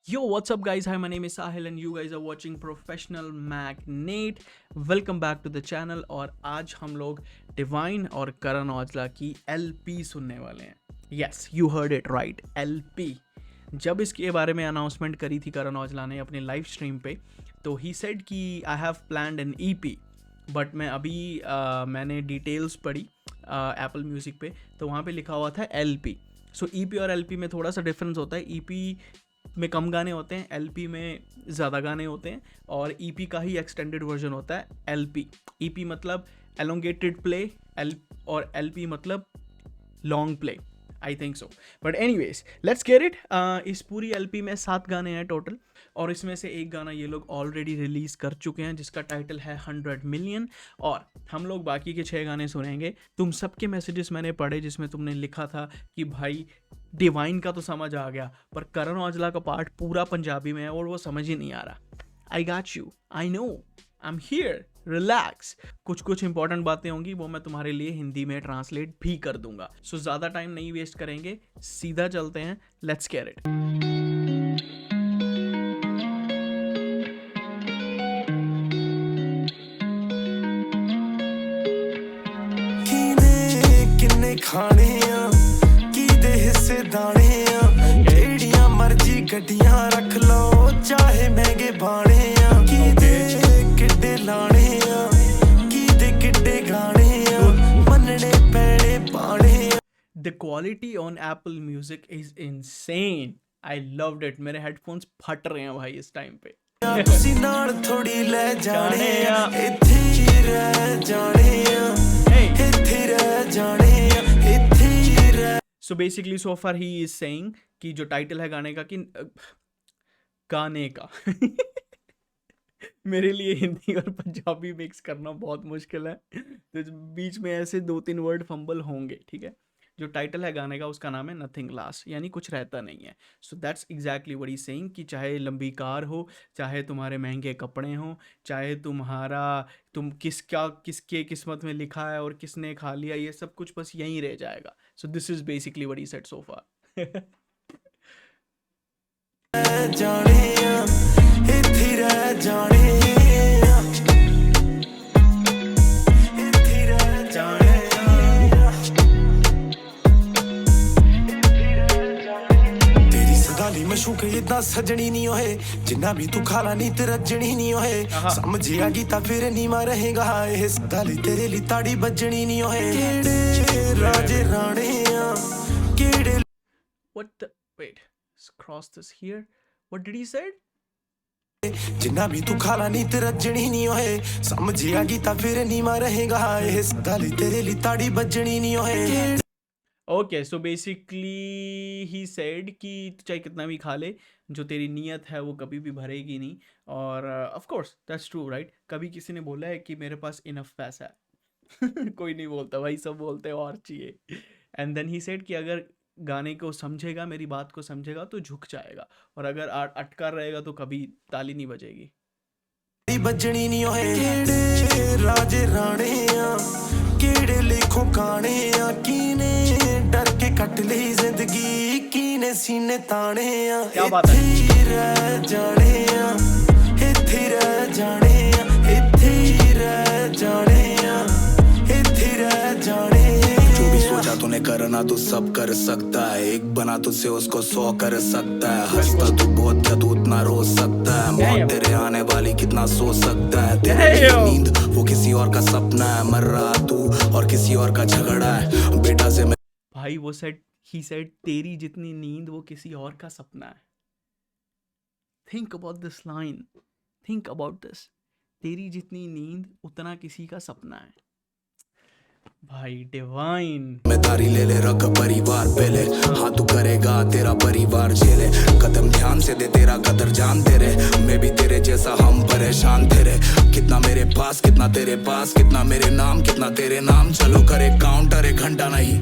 Yo, what's up, guys? Hi, my name is Sahil, and you guys are watching Professional Magnate. Welcome back to the channel. और आज हम लोग divine और करण औजला की LP सुनने वाले हैं. Yes, you heard it right, LP. जब इसके बारे में अनाउंसमेंट करी थी करण औजला ने अपने लाइव स्ट्रीम पे, तो ही सेड कि I have planned an EP. But मैं अभी मैंने डिटेल्स पढ़ी एप्पल म्यूज़िक पे, तो वहाँ पे लिखा हुआ था LP. सो EP और LP में थोड़ा सा डिफरेंस होता है. EP में कम गाने होते हैं, LP में ज़्यादा गाने होते हैं, और EP का ही एक्सटेंडेड वर्जन होता है LP. EP मतलब एलोंगेटेड प्ले, और LP मतलब long play. I think so. But anyways, let's get it. इस पूरी LP में 7 गाने हैं टोटल, और इसमें से एक गाना ये लोग ऑलरेडी रिलीज़ कर चुके हैं जिसका टाइटल है 100 मिलियन, और हम लोग बाकी के 6 गाने सुनेंगे. तुम सबके मैसेजेस मैंने पढ़े जिसमें तुमने लिखा था कि भाई डिवाइन का तो समझ आ गया, पर करण औजला का पार्ट पूरा पंजाबी में है और वो समझ ही नहीं आ रहा. I got you, I know, I am here, relax. कुछ इंपॉर्टेंट बातें होंगी वो मैं तुम्हारे लिए हिंदी में ट्रांसलेट भी कर दूंगा. सो ज़्यादा टाइम नहीं वेस्ट करेंगे, सीधा चलते हैं. Let's get it. खाने कीदे हिस्से दाने जेड़ियां मर्जी गड्डियां रख लो चाहे महंगे बाणे कीदे किड्डे लाने कीदे किड्डे गाने मनने पैणे पाने. The quality on Apple Music is insane. I loved it. मेरे हेडफोन्स फट रहे हैं भाई इस टाइम पे. तुसी नाल थोड़ी ले जाने इत्थे ही रह जाने इत्थे रह जाने. So basically so far he is saying कि जो टाइटल है गाने का कि गाने का मेरे लिए हिंदी और पंजाबी मिक्स करना बहुत मुश्किल है, तो बीच में ऐसे 2-3 वर्ड फंबल होंगे, ठीक है. जो टाइटल है गाने का उसका नाम है नथिंग लास्ट, यानी कुछ रहता नहीं है. So that's exactly what he saying कि चाहे लंबी कार हो, चाहे तुम्हारे महंगे कपड़े हों, चाहे तुम किसके किस्मत में लिखा है और किसने खा लिया, ये सब कुछ बस यहीं रह जाएगा. So this is basically what he said so far. मशूक इदा सजनी नहीं होए जिन्ना भी तू खाला नी ते रजनी नहीं होए समझिया गीता फिर नीमा रहेगा ये सदाली तेरे लिए ताड़ी बजनी नहीं होए केड़े राजे राणे केड़े. What the wait, cross this here. What did he said? जिन्ना भी तू खाला नी ते रजनी नहीं होए समझिया गीता फिर नीमा रहेगा ये सदाली तेरे लिए ताड़ी बजनी नहीं होए. ओके, सो बेसिकली ही सेड कि चाहे कितना भी खा ले, जो तेरी नीयत है वो कभी भी भरेगी नहीं. और of course that's true, right. कभी किसी ने बोला है कि मेरे पास इनफ पैसा है? कोई नहीं बोलता भाई, सब बोलते हैं और चाहिए. एंड देन ही सेड कि अगर गाने को समझेगा, मेरी बात को समझेगा तो झुक जाएगा, और अगर अटका रहेगा तो कभी ताली नहीं बजेगी. बजनी नहीं होए केड़े राजे राणे केड़े लिखो गाने कीने डर के कट ली जिंदगी कीने सीने ताने. क्या बात है. इत्थे रह जाने इत्थे रह जाने इत्थे रह जाने इत्थे रह जाने. जो भी सोचा तूने करना तो सब कर सकता है, एक बना तुझसे उसको 100 कर सकता है. हंसता तू बहुत क्या तू उतना रो सकता है, मौत तेरे आने वाली कितना सोच सकता है. तेरी नींद वो किसी और का सपना है, मर रहा तू और किसी और का झगड़ा है बेटा से. भाई वो ही सेड तेरी जितनी नींद वो किसी और का सपना है. Think about this line, think about this. तेरी जितनी नींद उतना किसी का सपना है. भाई डिवाइन. जिम्मेदारी ले ले रख परिवार पहले, हाँ तू करेगा तेरा परिवार झेले. कदम ध्यान से दे तेरा कदर जान तेरे, मैं भी तेरे जैसा हम परेशान तेरे. कितना मेरे पास कितना तेरे पास, कितना मेरे नाम कितना तेरे नाम. चलो करे काउंटर 1 घंटा नहीं.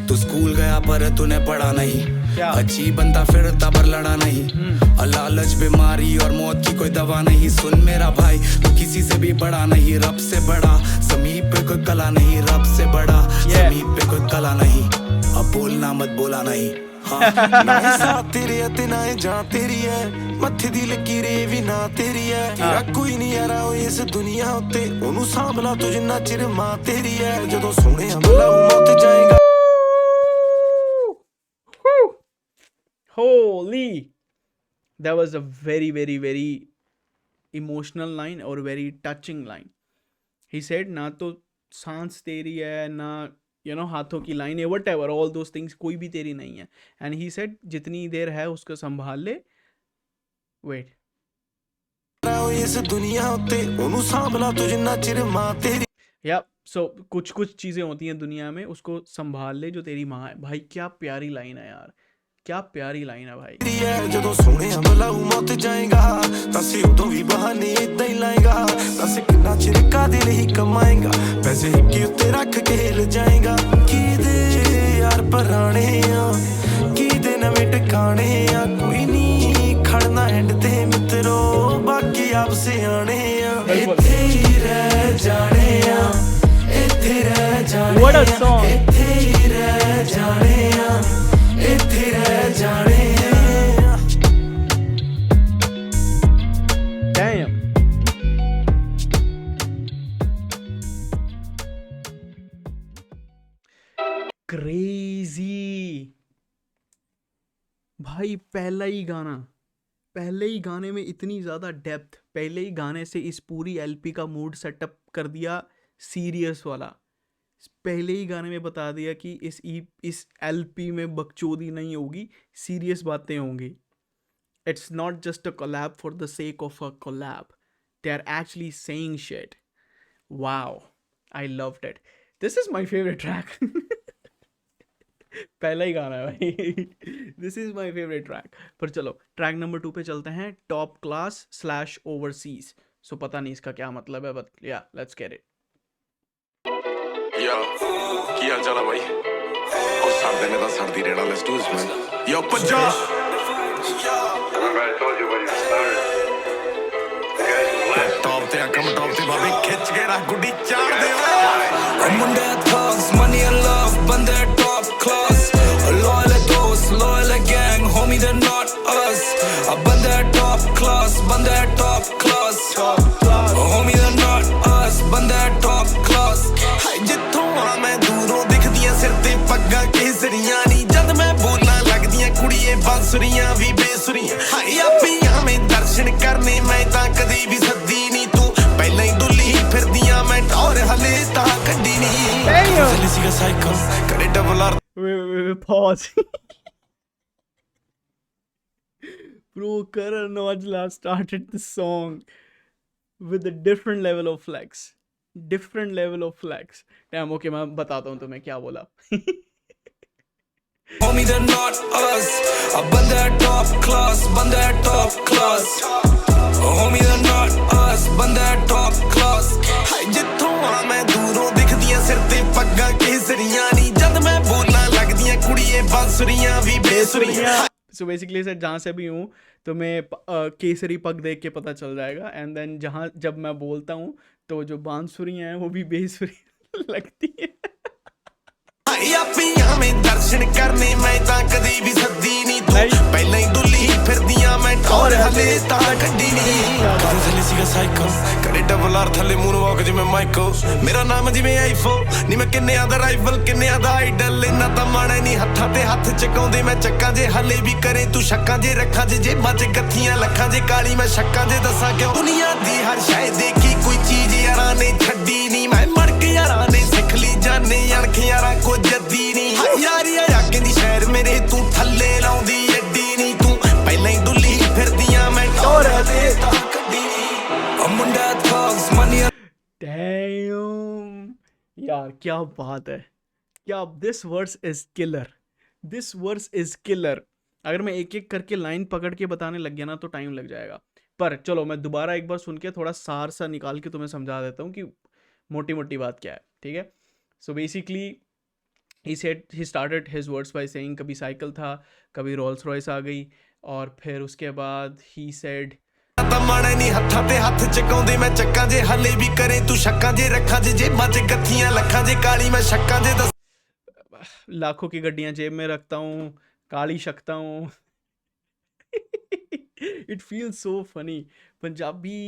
तू स्कूल गया पर तूने पढ़ा नहीं, अच्छी बनता फिरता पर लड़ा नहीं. लालच बीमारी और मौत की कोई दवा नहीं. सुन मेरा भाई तू किसी से भी बड़ा नहीं, रब से बड़ा समीप पे कोई कला नहीं. रब से बड़ा समीप पे कोई कला नहीं. अब बोलना मत बोला नहीं. हाँ ना साथ तेरे अते ना जा तेरी है ਮੱਥੇ ਦੀ ਲਕੀਰੇ ਵੀ ਨਾ ਤੇਰੀ ਐ ਤੇਰਾ ਕੋਈ ਨਹੀਂ ਯਾਰਾ ਓਏ ਇਸ ਦੁਨੀਆ ਉੱਤੇ ਉਹਨੂੰ ਸਾਂਭ ਲਾ ਤੂੰ ਜਿੰਨਾ ਚਿਰ ਮਾਂ ਤੇਰੀ ਐ ਜਦੋਂ ਸੋਹਣਿਆ ਮਲਾਉ ਮੱਤ ਜਾਏਗਾ Holy, that was a very, very, very emotional line or very touching line. He said, ना तो सांस तेरी है ना हाथों की लाइन है, whatever, all those things कोई भी तेरी नहीं है. And he said, जितनी देर है उसको संभाल ले. Wait. इस दुनिया उत्ते ਉਹਨੂੰ ਸਾਂਭ ਲਾ ਤੂੰ ਜਿੰਨਾ ਚਿਰ ਮਾਂ ਤੇਰੀ या सो कुछ चीज़ें होती हैं दुनिया में, उसको संभाल ले जो तेरी माँ है. भाई क्या प्यारी लाइन है यार, क्या प्यारी लाइन है भाई. ਜਦੋਂ ਸੋਹਣਿਆ ਮਲਾਉ ਮੱਤ ਜਾਏਗਾ ਤਾਂ ਸੇ ਉਦੋਂ ਵੀ ਬਹਾਨੇ ਇਦਾਂ ਹੀ ਲਾਏਗਾ ਤਾਂ ਸੇ ਕਿੰਨਾ ਚਿਰ ਕਾਦੇ ਲਈ ਕਮਾਏਗਾ ਪੈਸੇ ਹਿੱਕੀ ਉੱਤੇ ਰੱਖ ਕੇ ਹਿੱਲ ਜਾਏਗਾ ਕਿਹਦੇ ਯਾਰ ਪੁਰਾਣੇ ਆ ਕਿਹਦੇ ਨਵੇਂ ਟਿਕਾਣੇ ਆ ਕੋਈ ਨਹੀਂ ਖੜਨਾ ਐਂਡ ਤੇ ਮਿੱਤਰੋ ਬਾਕੀ ਆਪ ਸਿਆਣੇ ਆ ਇੱਥੇ ਹੀ ਰਹਿ ਜਾਣੇ ਆ ਇੱਥੇ ਰਹਿ ਜਾਣੇ What a song. ਇੱਥੇ ਹੀ ਰਹਿ ਜਾਣੇ ਆ ਇੱਥੇ ਰਹਿ ਜਾਣੇ ਆ Damn. Crazy. भाई पहले ही गाने में इतनी ज़्यादा डेप्थ, पहले ही गाने से इस पूरी एलपी का मूड सेटअप कर दिया सीरियस वाला. पहले ही गाने में बता दिया कि इस एलपी में बकचोदी नहीं होगी, सीरियस बातें होंगी. It's not just a collab for the sake of a collab. They are actually saying shit. Wow. I loved it. This is my favorite track. पहला ही गाना है भाई. This is my favorite track. पर चलो track number 2 पे चलते हैं. Top class / overseas. सो पता नहीं इसका क्या मतलब है, बट या लेट्स गेट इट. ਯਾ ਕੀ ਹਾਲ ਚਾਲ ਆ ਬਾਈ ਉਹ ਸਾਡੇ ਨੇ ਤਾਂ ਸਰਦੀ ਰੇੜਾ ਲੈਟਸ ਡੂ ਦਿਸ ਮੈਨ ਯੋ ਪੰਜਾ ਟੌਪ ਤੇ ਅਕਮ ਟੌਪ ਤੇ ਬਾਬੇ ਖਿੱਚ ਕੇ ਰੱਖ ਗੁੱਡੀ ਚਾੜ ਦੇ ਓਏ ਮੁੰਡੇ ਥੌਗਸ ਮਨੀ ਐਂਡ ਲਵ ਬੰਦੇ ਟੌਪ ਕਲਾਸ ਲੋਇਲ ਦੋਸਤ ਲੋਇਲ ਗੈਂਗ ਹੋਮੀ ਦੇ ਨਾਟ ਅਸ ਆ ਬੰਦੇ ਟੌਪ ਕਲਾਸ ਹੋਮੀ ਦੇ ਨਾਟ ਅਸ ਬੰਦੇ ਟੌਪ ਕਲਾਸ ਜਿੱਥੋਂ ਆ ਮੈਂ ਦੂਰੋਂ ਦਿਖਦੀਆਂ ਸਿਰ ਤੇ ਪੱਗਾਂ ਕੇਸਰੀਆਂ ਨੀ ਜਦ ਮੈਂ ਬੋਲਾਂ ਲੱਗਦੀਆਂ ਕੁੜੀਏ ਬਾਂਸੁਰੀਆਂ ਵੀ ਬੇਸੁਰੀਆਂ ਹਾਏ ਆਪੀਆਂ ਮੈਂ ਦਰਸ਼ਨ ਕਰਨੇ ਮੈਂ ਤਾਂ ਕਦੀ ਵੀ ਸੱਦੀ ਨੀ ਤੂੰ ਪਹਿਲਾਂ ਹੀ ਦੁੱਲੀ ਫਿਰਦੀਆਂ ਮੈਂ ਟੌਰ ਹਲੇ ਤਾਂ ਕੱਢੀ ਨੀ ਚੱਲੀ ਸੀਗਾ ਸਾਈਕਲ ਕਰੇ ਡਬਲ ਆਰ Pause. Bro, Karan Aujla started the song with a different level of flex. Damn, okay, मैं बताता हूँ तुम्हें क्या बोला. Homie, they're not us. A banda top class. Homie, they're not us. Banda top class. ਜਿੱਥੋਂ ਆ ਮੈਂ ਦੂਰੋਂ ਦਿਖਦੀਆਂ ਸਿਰ ਤੇ ਪੱਗਾਂ ਕੇਸਰੀਆਂ ਨੀ ਜਦ ਮੈਂ ਬੋਲਾਂ ਲੱਗਦੀਆਂ ਕੁੜੀਏ ਬਾਂਸੁਰੀਆਂ ਵੀ ਬੇਸੁਰੀਆਂ. So basically सर जहाँ से भी हूँ तो मैं केसरी पग देख के पता चल जाएगा. एंड देन जब मैं बोलता हूँ तो जो बांसुरियाँ हैं वो भी बेसुरी लगती है. ਆਪੀਆਂ ਮੈਂ ਦਰਸ਼ਨ ਕਰਨੇ ਮੈਂ ਤਾਂ ਕਦੀ ਵੀ ਸੱਦੀ ਨੀ ਤੂੰ ਪਹਿਲਾਂ ਹੀ ਦੁੱਲੀ ਫਿਰਦੀਆਂ ਮੈਂ ਟੌਰ ਹਲੇ ਤਾਂ ਕੱਢੀ ਨੀ ਕਦੇ ਥੱਲੇ ਸੀਗਾ ਸਾਈਕਲ ਕਦੇ ਡਬਲ ਆਰ ਥੱਲੇ ਮੂਨ ਵਾਕ ਜਿਵੇਂ ਮਾਈਕਲ ਮੇਰਾ ਨਾਮ ਜਿਵੇਂ ਆਈਫੋਨ ਨੀ ਮੈਂ ਕਿੰਨਿਆਂ ਦਾ ਰਾਈਵਲ ਕਿੰਨਿਆਂ ਦਾ ਆਈਡਲ ਇੰਨਾ ਤਾਂ ਮਾਣਾ ਨਹੀਂ ਹੱਥਾਂ ਤੇ ਹੱਥ ਚਕਾਉਂਦੇ ਮੈਂ ਚੱਕਾਂ ਜੇ ਹਲੇ ਵੀ ਕਰੇ ਤੂੰ ਸ਼ੱਕਾਂ ਜੇ ਰੱਖਾਂ ਜੇ ਜੇਬਾਂ 'ਚ ਗੱਥੀਆਂ ਲੱਖਾਂ ਜੇ ਕਾਲੀ ਮੈਂ ਸ਼ੱਕਾਂ ਜੇ ਦੱਸਾਂ ਕਿਉਂ ਦੁਨੀਆ ਦੀ ਹਰ ਸ਼ੈ ਦੇਖੀ ਕੋਈ ਚੀਜ਼ ਯਾਰਾਂ ਨੇ ਛੱਡੀ ਨੀ ਮੈਂ ਮੜ ਕੇ ਯਾਰਾਂ ਨੇ ਸਿੱਖ ਲਈ ਜਾਨੇ ਅਣਖ ਯਾਰਾਂ ਕੋ ਜੱਦੀ ਨੀ ਯਾਰੀ ਆ ਕਹਿੰਦੀ ਸ਼ਹਿਰ ਮੇਰੇ ਤੂੰ ਥੱਲੇ ਲਾਉਂਦੀ ਏਡੀ ਨੀ ਤੂੰ ਪਹਿਲਾਂ ਹੀ ਡੁੱਲੀ ਫਿਰਦੀਆਂ ਮੈਂ ਟੌਰ ਦੇ ਤਾਂ ਕੱਢੀ ਨੀ ਮੁੰਡਾ ਥੌਗਸ ਮਨੀ Damn. यार क्या बात है, क्या this verse is killer. अगर मैं एक एक करके लाइन पकड़ के बताने लग गया ना तो टाइम लग जाएगा. पर चलो मैं दोबारा एक बार सुन के थोड़ा सार सा निकाल के तुम्हें समझा देता हूँ कि मोटी मोटी बात क्या है. ठीक है. So basically he started his words by saying कभी साइकिल था, कभी रोल्स रॉयस आ गई, और फिर उसके बाद he said ਮਾਣੇ ਨਹੀਂ ਹੱਥਾਂ ਤੇ ਹੱਥ ਚਕਾਉਂਦੇ ਮੈਂ ਚੱਕਾਂ ਜੇ ਹਲੇ ਵੀ ਕਰੇ ਤੂੰ ਸ਼ੱਕਾਂ ਜੇ ਰੱਖਾਂ ਜੇ ਜੇਬਾਂ 'ਚ ਗੱਥੀਆਂ ਲੱਖਾਂ ਜੇ ਕਾਲੀ ਮੈਂ ਸ਼ੱਕਾਂ ਜੇ लाखों की गड्डियां जेब में रखता हूँ, काली शकता हूँ. It feels so funny. Punjabi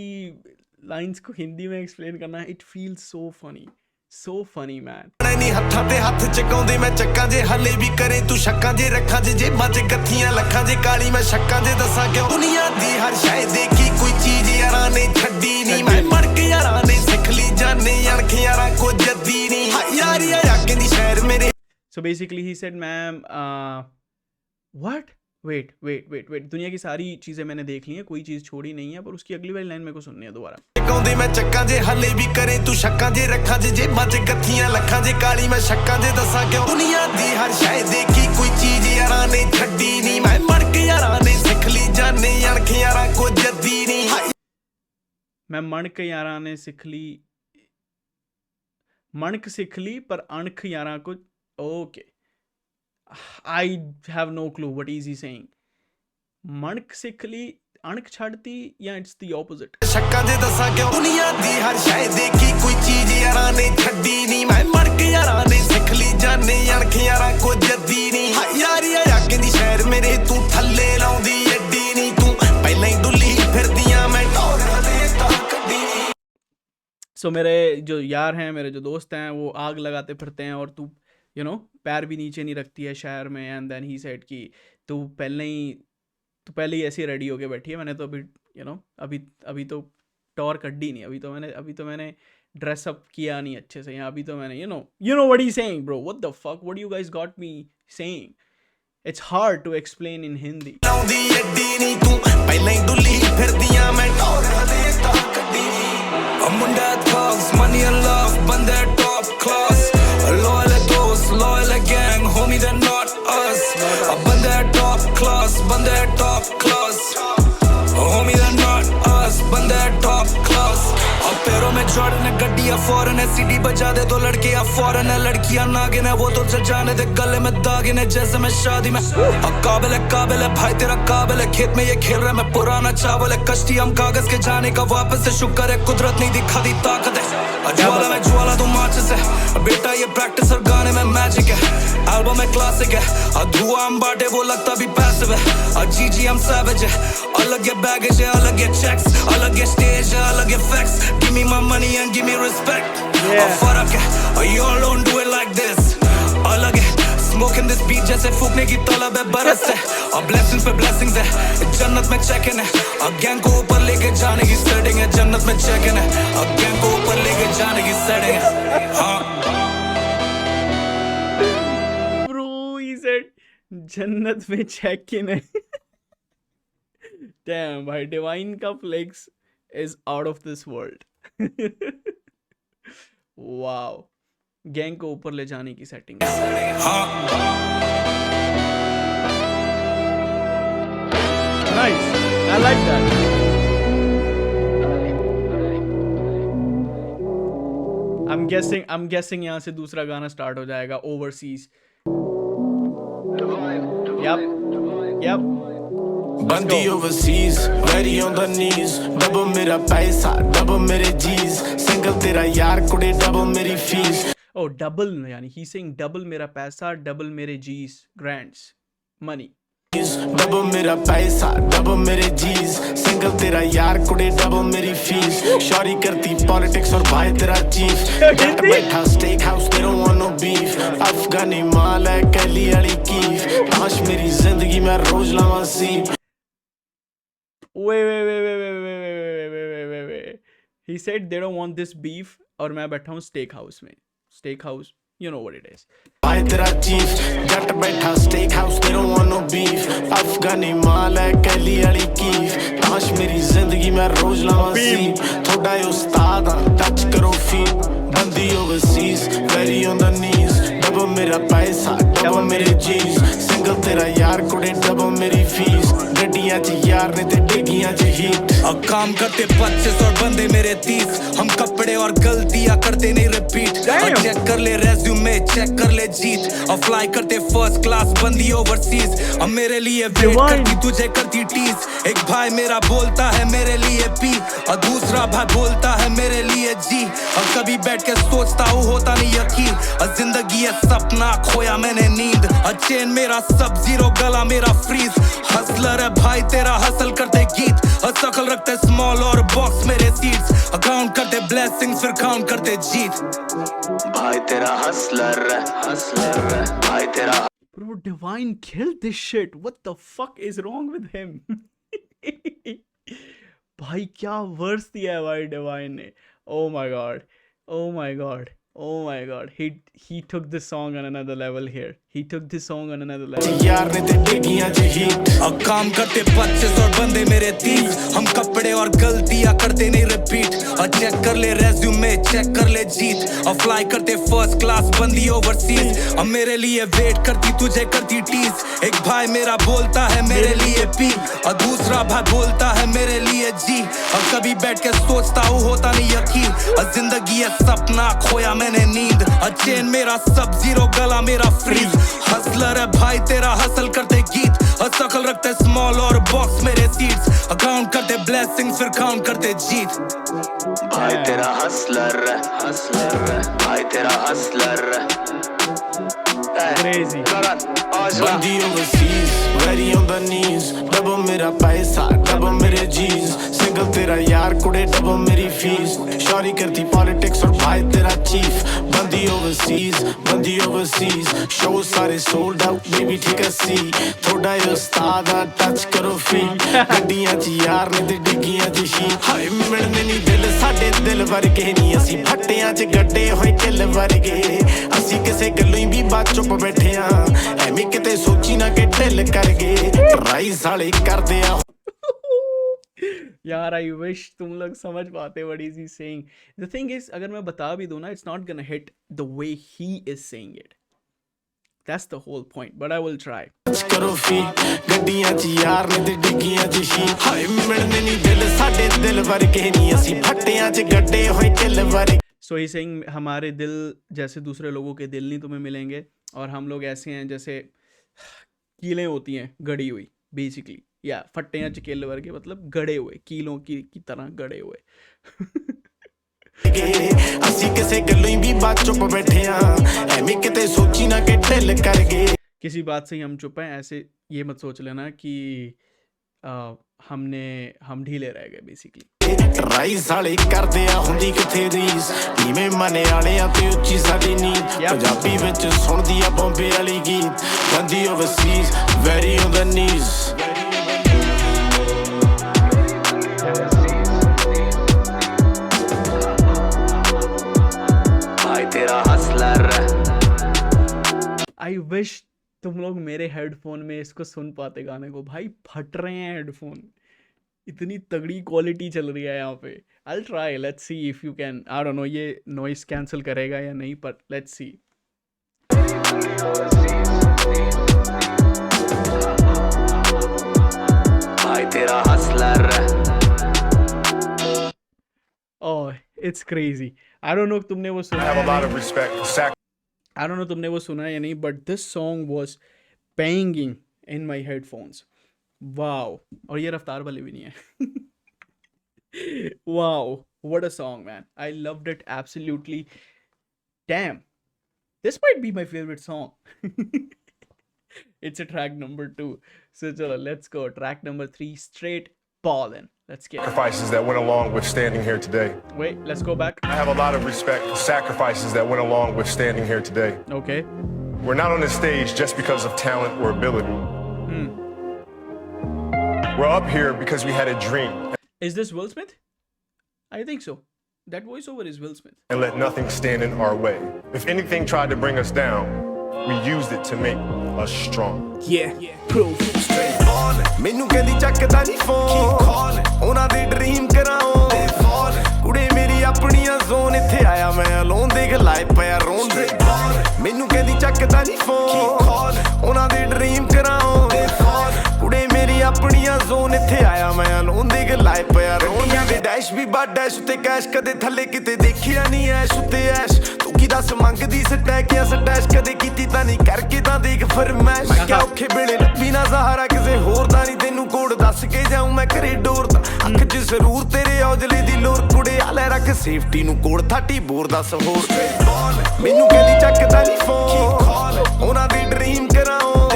lines को हिंदी में एक्सप्लेन करना, it feels so funny man. नहीं हत्थां ते हत्थ चकाउंदे मैं चक्कां जे हले भी करे तू शक्कां जे रखां जे जेबां च गत्थियां लखां जे काली मैं शक्कां जे दसां क्यों दुनिया दी हर शै देखी कोई चीज यारां ने छड्डी नहीं मैं मर के यारां ने सिख ली जाने अणख यारां को जद्दी नहीं यारी आ कहंदी शहर मेरे। So basically he said ma'am what wait दुनिया की सारी चीजें मैंने देख ली हैं, कोई चीज छोड़ी नहीं है, पर उसकी अगली वाली लाइन मेरे को सुननी है दोबारा। कहंदे मैं चक्कां जे हले भी करे तू शक्कां जे रखां जे जेबां च गत्थियां लखां जे काली मैं शक्कां जे दसां क्यों दुनिया दी हर शै देखी कोई चीज यारां ने छड्डी नहीं मैं मर के यारां ने सिख ली जाने अणख यारां को जद्दी नहीं मैं मणक यारां ने सिख ली, मणक सिख ली पर अणख यारां को। Okay, I have no clue what is he saying. मणक सिख ली अणख छाड़ती या इट्स द ऑपोजिट। शक्कां जे दसां क्यों दुनिया दी हर शै देखी कोई चीज यारां ने छड्डी नहीं मैं मर के यारां ने सिख ली जाने अणख यारां को जद्दी नहीं यारी आ कहंदी शहर मेरे तू थल्ले लाउंदी एडी नहीं तू पहले ही डुल्ली फिरदियां मैं टौर हले तां कड्डी। सो मेरे जो यार हैं, मेरे जो दोस्त हैं, वो आग लगाते फिरते हैं और तू यू नो पैर भी नीचे नहीं रखती है शहर में। एंड देन ही सेड कि तू पहले ही ऐसे रेडी होके बैठी है। मैंने तो अभी यू नो अभी तो टॉर कड्डी नहीं, अभी तो मैंने ड्रेसअप किया नहीं अच्छे से, अभी तो मैंने you know what he saying bro, what the fuck, what you guys got me saying, it's hard to explain in Hindi. लाउंदी एडी नहीं तू पहले ही डुल्ली फिरदियां मैं टौर हले तां कड्डी अ मुंडा थॉग्स मनी एंड लव बंदे top class loyal dost loyal gang homie they're not us a bande top class homie they're not us bande top class अब पैरों में जॉर्डन है गड्डियां फॉरेन है सीडी बजा दे तो लड़कियां फॉरेन है लड़कियां नागिन है वो तो चल जाने दे गले में दागिन है जैसे मैं शादी में काबिल है भाई तेरा काबिल है खेत में ये खेल रहा है मैं पुराना चावल है कश्ती हम कागज के जाने का वापस से शुक्र है कुदरत नहीं दिखा दी ताकत है ज्वाला में ज्वाला तो माचिस है बेटा ये प्रैक्टिस और गाने में मैजिक है एल्बम में क्लासिक है धुआं हम बांटे वो लगता भी पैसिव है जी हम सैवेज है अलग है बैगेज है अलग है चेक्स अलग है स्टेज है अलग है fax give me my money and give me respect फर्क है you all don't do it like this अलग है smoking this beat जैसे फूकने की तलब है बरस है blessings पे blessings है जन्नत में check in है गैंग को ऊपर लेके जाने की setting है जन्नत में check in है गैंग को ऊपर लेके जाने की setting है हाँ ब्रो ही सेड जन्नत में check in है। Damn भाई, डिवाइन का flex is out of this world. Wow, gang को ऊपर ले जाने की setting. Nice, I like that. I'm guessing यहाँ से दूसरा गाना स्टार्ट हो जाएगा, ओवरसीज। Yep. बंदी overseas, ready on the knees, double मेरा पैसा, double मेरे G's, single तेरा यार कुड़े double मेरी fees। Oh, double यानी he's saying double मेरा पैसा, double मेरे G's, grants, money। डबल मेरा पैसा डबल मेरे जीज सिंगल तेरा यार कुड़े डबल मेरी फीस शौरी करती पॉलिटिक्स और भाई तेरा चीफ बैठा stake house they don't want no beef अफगानी माल है कैली वाली कीफ काश मेरी जिंदगी में रोज लावा सीप। Wait. He said they don't want this beef और मैं बैठा हूँ स्टेक हाउस में। Stake house, you know what it is। भाई तेरा चीफ जट बैठा stake house they don't want no beef अफगानी माल है कैली वाली कीफ काश मेरी जिंदगी में रोज लावा सीप थोड़ा उस्ताद टच करो फीट बंदी overseas very on the knees double मेरा पैसा डबल मेरे जीज सिंगल तेरा यार कुड़े डबल मेरी फीस गड्डियां च यार ने ते डिगियां च हीट अब काम करते 25 और बंदे मेरे 30 हम कपड़े और गलतियां करते नहीं रिपीट चेक कर ले रेज्यूमे चेक कर ले जीत और फ्लाई करते फर्स्ट क्लास बंदी ओवरसीज अब मेरे लिए वेट करती तुझे करती टीज एक भाई मेरा बोलता है मेरे लिए पी और दूसरा भाई बोलता है मेरे लिए जी और कभी बैठ के सोचता हूँ होता नहीं यकीन और जिंदगी है सपना खोया मैंने नींद और चेन मेरा सब जीरो गला मेरा फ्रीज हसलर है भाई तेरा हसल करते गीत शकल रखते स्मॉल और बॉक्स मेरे सीट्स अकाउंट करते ब्लेसिंग्स फिर काउंट करते जीत भाई तेरा हसलर है भाई तेरा Bro, Divine killed this shit. What the fuck is wrong with him? भाई क्या वर्स दिया है भाई Divine ने. Oh my god. Oh my god. Oh my god. He took this song on another level here. He took this song on another level. यार ने ते डिगियां च हीट अब काम करते 25 और बंदे मेरे 30 हम कपड़े और गलतियां करते नहीं रिपीट और चेक कर ले रेज्यूमे चेक कर ले जीत और फ्लाई करते फर्स्ट क्लास बंदी ओवरसीज अब मेरे लिए वेट करती तुझे करती टीज एक भाई मेरा बोलता है मेरे लिए पी और दूसरा भाई बोलता है मेरे लिए जी और कभी बैठ के सोचता हूँ होता नहीं यकीन और जिंदगी है सपना खोया मैंने नींद और चेन मेरा सब जीरो गला मेरा फ्रीज हसलर है भाई तेरा हसल करते गीत और शकल रखते स्मॉल और बॉक्स मेरे सीट्स अकाउंट करते ब्लेसिंग्स फिर काउंट करते जीत भाई तेरा हसलर है भाई तेरा हसलर Crazy. बंदी overseas very on the knees double मेरा पैसा डबल मेरे जीज सिंगल तेरा यार कुड़े डबल मेरी फीस शॉरी करती पॉलिटिक्स और भाई तेरा चीफ बंदी ओवरसीज शो सारे सोल्ड आउट बेबी ठीक है सी थोड़ा ये उस्ताद आ टच करो फीट गड्डियां च यार ने ते डिगियां च शी हाय मिलने नहीं दिल साडे दिल वर्गे नहीं ਅਸੀਂ ਫੱਟਿਆਂ ਚ ਗੱਡੇ ਹੋਏ ਕਿੱਲ ਵਰਗੇ ਅਸੀਂ ਕਿਸੇ ਗੱਲੋਂ ਹੀ ਵੀ ਬਾਅਦ ਚੁੱਪ ਬੈਠੇ ਆ ਐਵੇਂ ਕਿਤੇ ਸੋਚੀ ਨਾ ਕਿ ਢਿੱਲ ਕਰ ਗਏ ਟਰਾਈ ਸਾਲੇ ਕਰਦੇ ਆ यार आई विश तुम लोग समझ पाते what is he saying. The thing is अगर मैं बता भी दूँ ना it's not gonna hit the way he is saying it. That's the whole point, but I will try. ਕਰੋ ਫੀ ਗੱਡੀਆਂ ਚ ਯਾਰ ਨੇ ਤੇ ਡਿੱਗੀਆਂ ਚ ਸ਼ੀ ਹਾਏ ਮਿਲਣੇ ਨਹੀਂ ਦਿਲ ਸਾਡੇ ਦਿਲ ਵਰਗੇ ਨਹੀਂ ਅਸੀਂ ਫੱਟਿਆਂ ਚ ਗੱਡੇ ਹੋਏ ਕਿੱਲ ਵਰਗੇ So he's saying हमारे दिल जैसे दूसरे लोगों के दिल नहीं तुम्हें मिलेंगे और हम लोग ऐसे हैं जैसे कीलें होती हैं गड़ी हुई बेसिकली या फट्टियाँ च किल वर्गे मतलब गड़े हुए कीलों की तरह गड़े हुए ਅਸੀਂ ਕਿਸੇ ਗੱਲੋਂ ਹੀ ਵੀ ਬਾਅਦ चुप बैठे ਆ ਐਵੇਂ ਕਿਤੇ ਸੋਚੀ ਨਾ ਕਿ ਢਿੱਲ ਕਰ ਗਏ किसी बात से ही हम चुप हैं ऐसे ये मत सोच लेना कि हम ढीले रह गए बेसिकली. ਟਰਾਈ ਸਾਲੇ ਕਰਦੇ ਆ ਹੁੰਦੀ ਕਿੱਥੇ ਰੀਸ ਨੀਵੇਂ ਮਨੇ ਵਾਲਿਆਂ ਤੇ ਉੱਚੀ ਸਾਡੀ ਨੀਂਦ ਪੰਜਾਬੀ ਵਿੱਚ ਸੁਣਦੀ ਆ ਬੰਬੇ ਵਾਲੀ ਗੀਤ ਬੰਦੀ Overseas very on the knees भाई तेरा हसलर आई विश तुम लोग मेरे हेडफोन में इसको सुन पाते गाने को. भाई फट रहे हैं हेडफोन, इतनी तगड़ी क्वालिटी चल रही है यहाँ पे. I'll try, let's see if you can. I don't know ये नॉइस कैंसिल करेगा या नहीं, पर let's see. भाई तेरा Hustler Oh, it's crazy. I don't know तुमने वो सुना. I have a lot of respect. I don't know तुमने वो सुना या नहीं, but this song was banging in my headphones. Wow. और ये रफ्तार वाले भी नहीं है. Wow, what a song, man. I loved it absolutely. Damn, this might be my favorite song. It's a track number 2. So chalo, let's go. Track number 3, straight ballin'. Let's get it. Sacrifices that went along with standing here today. Wait, let's go back. I have a lot of respect for sacrifices that went along with standing here today. Okay. We're not on this stage just because of talent or ability. We're up here because we had a dream. Is this Will Smith? I think so. That voiceover is Will Smith. And let nothing stand in our way. If anything tried to bring us down, we used it to make us strong. Yeah, proof. ਮੈਨੂੰ ਕਹਿੰਦੀ ਚੱਕਦਾ ਨਹੀਂ phone ਉਹਨਾਂ ਦੇ dream ਕਰਾਉ ਕੁੜੇ ਮੇਰੀ ਆਪਣੀਆਂ zone ਇੱਥੇ ਆਇਆ ਮੈਂ ਅਲੋਨ ਦੇਖ ਲਾਇ ਪਿਆ ਰੋਣ ਦੇ ਮੈਨੂੰ ਕਹਿੰਦੀ ਚੱਕਦਾ ਨਹੀਂ ਫੋਨ ਉਹਨਾਂ ਦੇ ਡ੍ਰੀਮ ਕਰਾਉ ਕੁੜੇ ਮੇਰੀ ਆਪਣੀਆਂ ਜ਼ੋਨ ਇੱਥੇ ਆਇਆ ਮੈਂ ਅਲੋਨ ਦੇਖ ਲਾਇ ਪਿਆ ਰੋਣ ਦੇ ਡੈਸ਼ ਵੀ ਬਾ ਡੈਸ਼ ਉੱਤੇ ਕੈਸ਼ ਕਦੇ ਥੱਲੇ ਕਿਤੇ ਦੇਖਿਆ ਨਹੀਂ ਐਸ਼ ਉੱਤੇ ਐਸ਼ ਤੂੰ ਕੀ ਦੱਸ ਮੰਗਦੀ ਸਟੈਕਿਆ ਸਟੈਸ਼ ਕਦੇ ਕੀਤੀ ਤਾਂ ਨਹੀਂ ਕਰਕੇ ਤਾਂ ਦੇਖ ਫਰਮੈਸ਼ ਮੈਂ ਕਿਹਾ ਔਖੇ ਵੇਲੇ ਲੱਭੀ ਨਾ ਸਹਾਰਾ ਕਿਸੇ ਹੋਰ ਦਾ ਨਹੀਂ ਤੈਨੂੰ ਕੋਡ ਦੱਸ ਕੇ ਜਾਊਂ ਮੈਂ ਘਰੇ ਡੋਰ ਦਾ ਅੱਖ 'ਚ ਜ਼ਰੂਰ ਤੇਰੇ ਔਜਲੇ ਦੀ ਲੋਰ ਕੁੜੇ ਆ ਲੈ ਰੱਖ ਸੇਫਟੀ ਨੂੰ ਕੋਡ 30 ਬੋਰ ਦੱਸ ਹੋਰ ਮੈਨੂੰ ਕਹਿੰਦੀ ਚੱਕਦਾ ਨਹੀਂ ਫੋਨ ਉਹਨਾਂ ਦੀ ਡ੍ਰੀਮ ਕਰਾਉ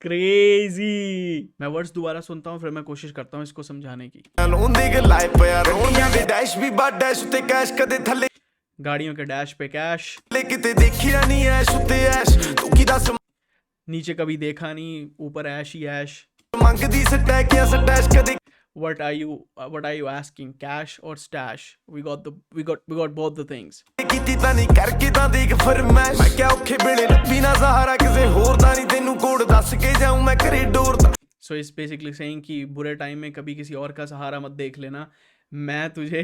क्रेजी। मैं वर्ड्स दोबारा सुनता हूँ फिर मैं कोशिश करता हूँ इसको समझाने की। ਲੋਂਦੇ ਕੇ ਲਾਇ ਪਿਆ ਰੋਣੀਆਂ ਦੇ ਡੈਸ਼ ਵੀ ਬਾ ਡੈਸ਼ ਤੇ ਕੈਸ਼ ਕਦੇ ਥੱਲੇ गाड़ियों के डैश पे कैश, ਕਿਤੇ ਦੇਖਿਆ ਨਹੀਂ ਐਸ਼ ਉੱਤੇ ਐਸ਼ ਤੂੰ ਕੀ ਦੱਸ नीचे कभी देखा नहीं, ऊपर ऐश ही ऐश। ਮੰਗਦੀ ਸਟੈਕਿਆ ਸਟੈਸ਼ ਕਦੇ What are you asking? Cash or stash? We got both the things. ਕੀਤੀ ਤਾਂ ਨਹੀਂ ਕਰਕੇ ਤਾਂ ਦੇਖ ਫਰਮੈਸ਼ ਮੈਂ ਕਿਹਾ ਔਖੇ ਵੇਲੇ ਲੱਭੀ ਨਾ ਸਹਾਰਾ ਕਿਸੇ ਹੋਰ ਦਾ ਨਹੀਂ ਤੈਨੂੰ ਕੋਡ ਦੱਸ ਕੇ ਜਾਊਂ ਮੈਂ ਘਰੇ ਡੋਰ ਦਾ So it's basically saying कि बुरे टाइम में कभी किसी और का सहारा मत देख लेना, मैं तुझे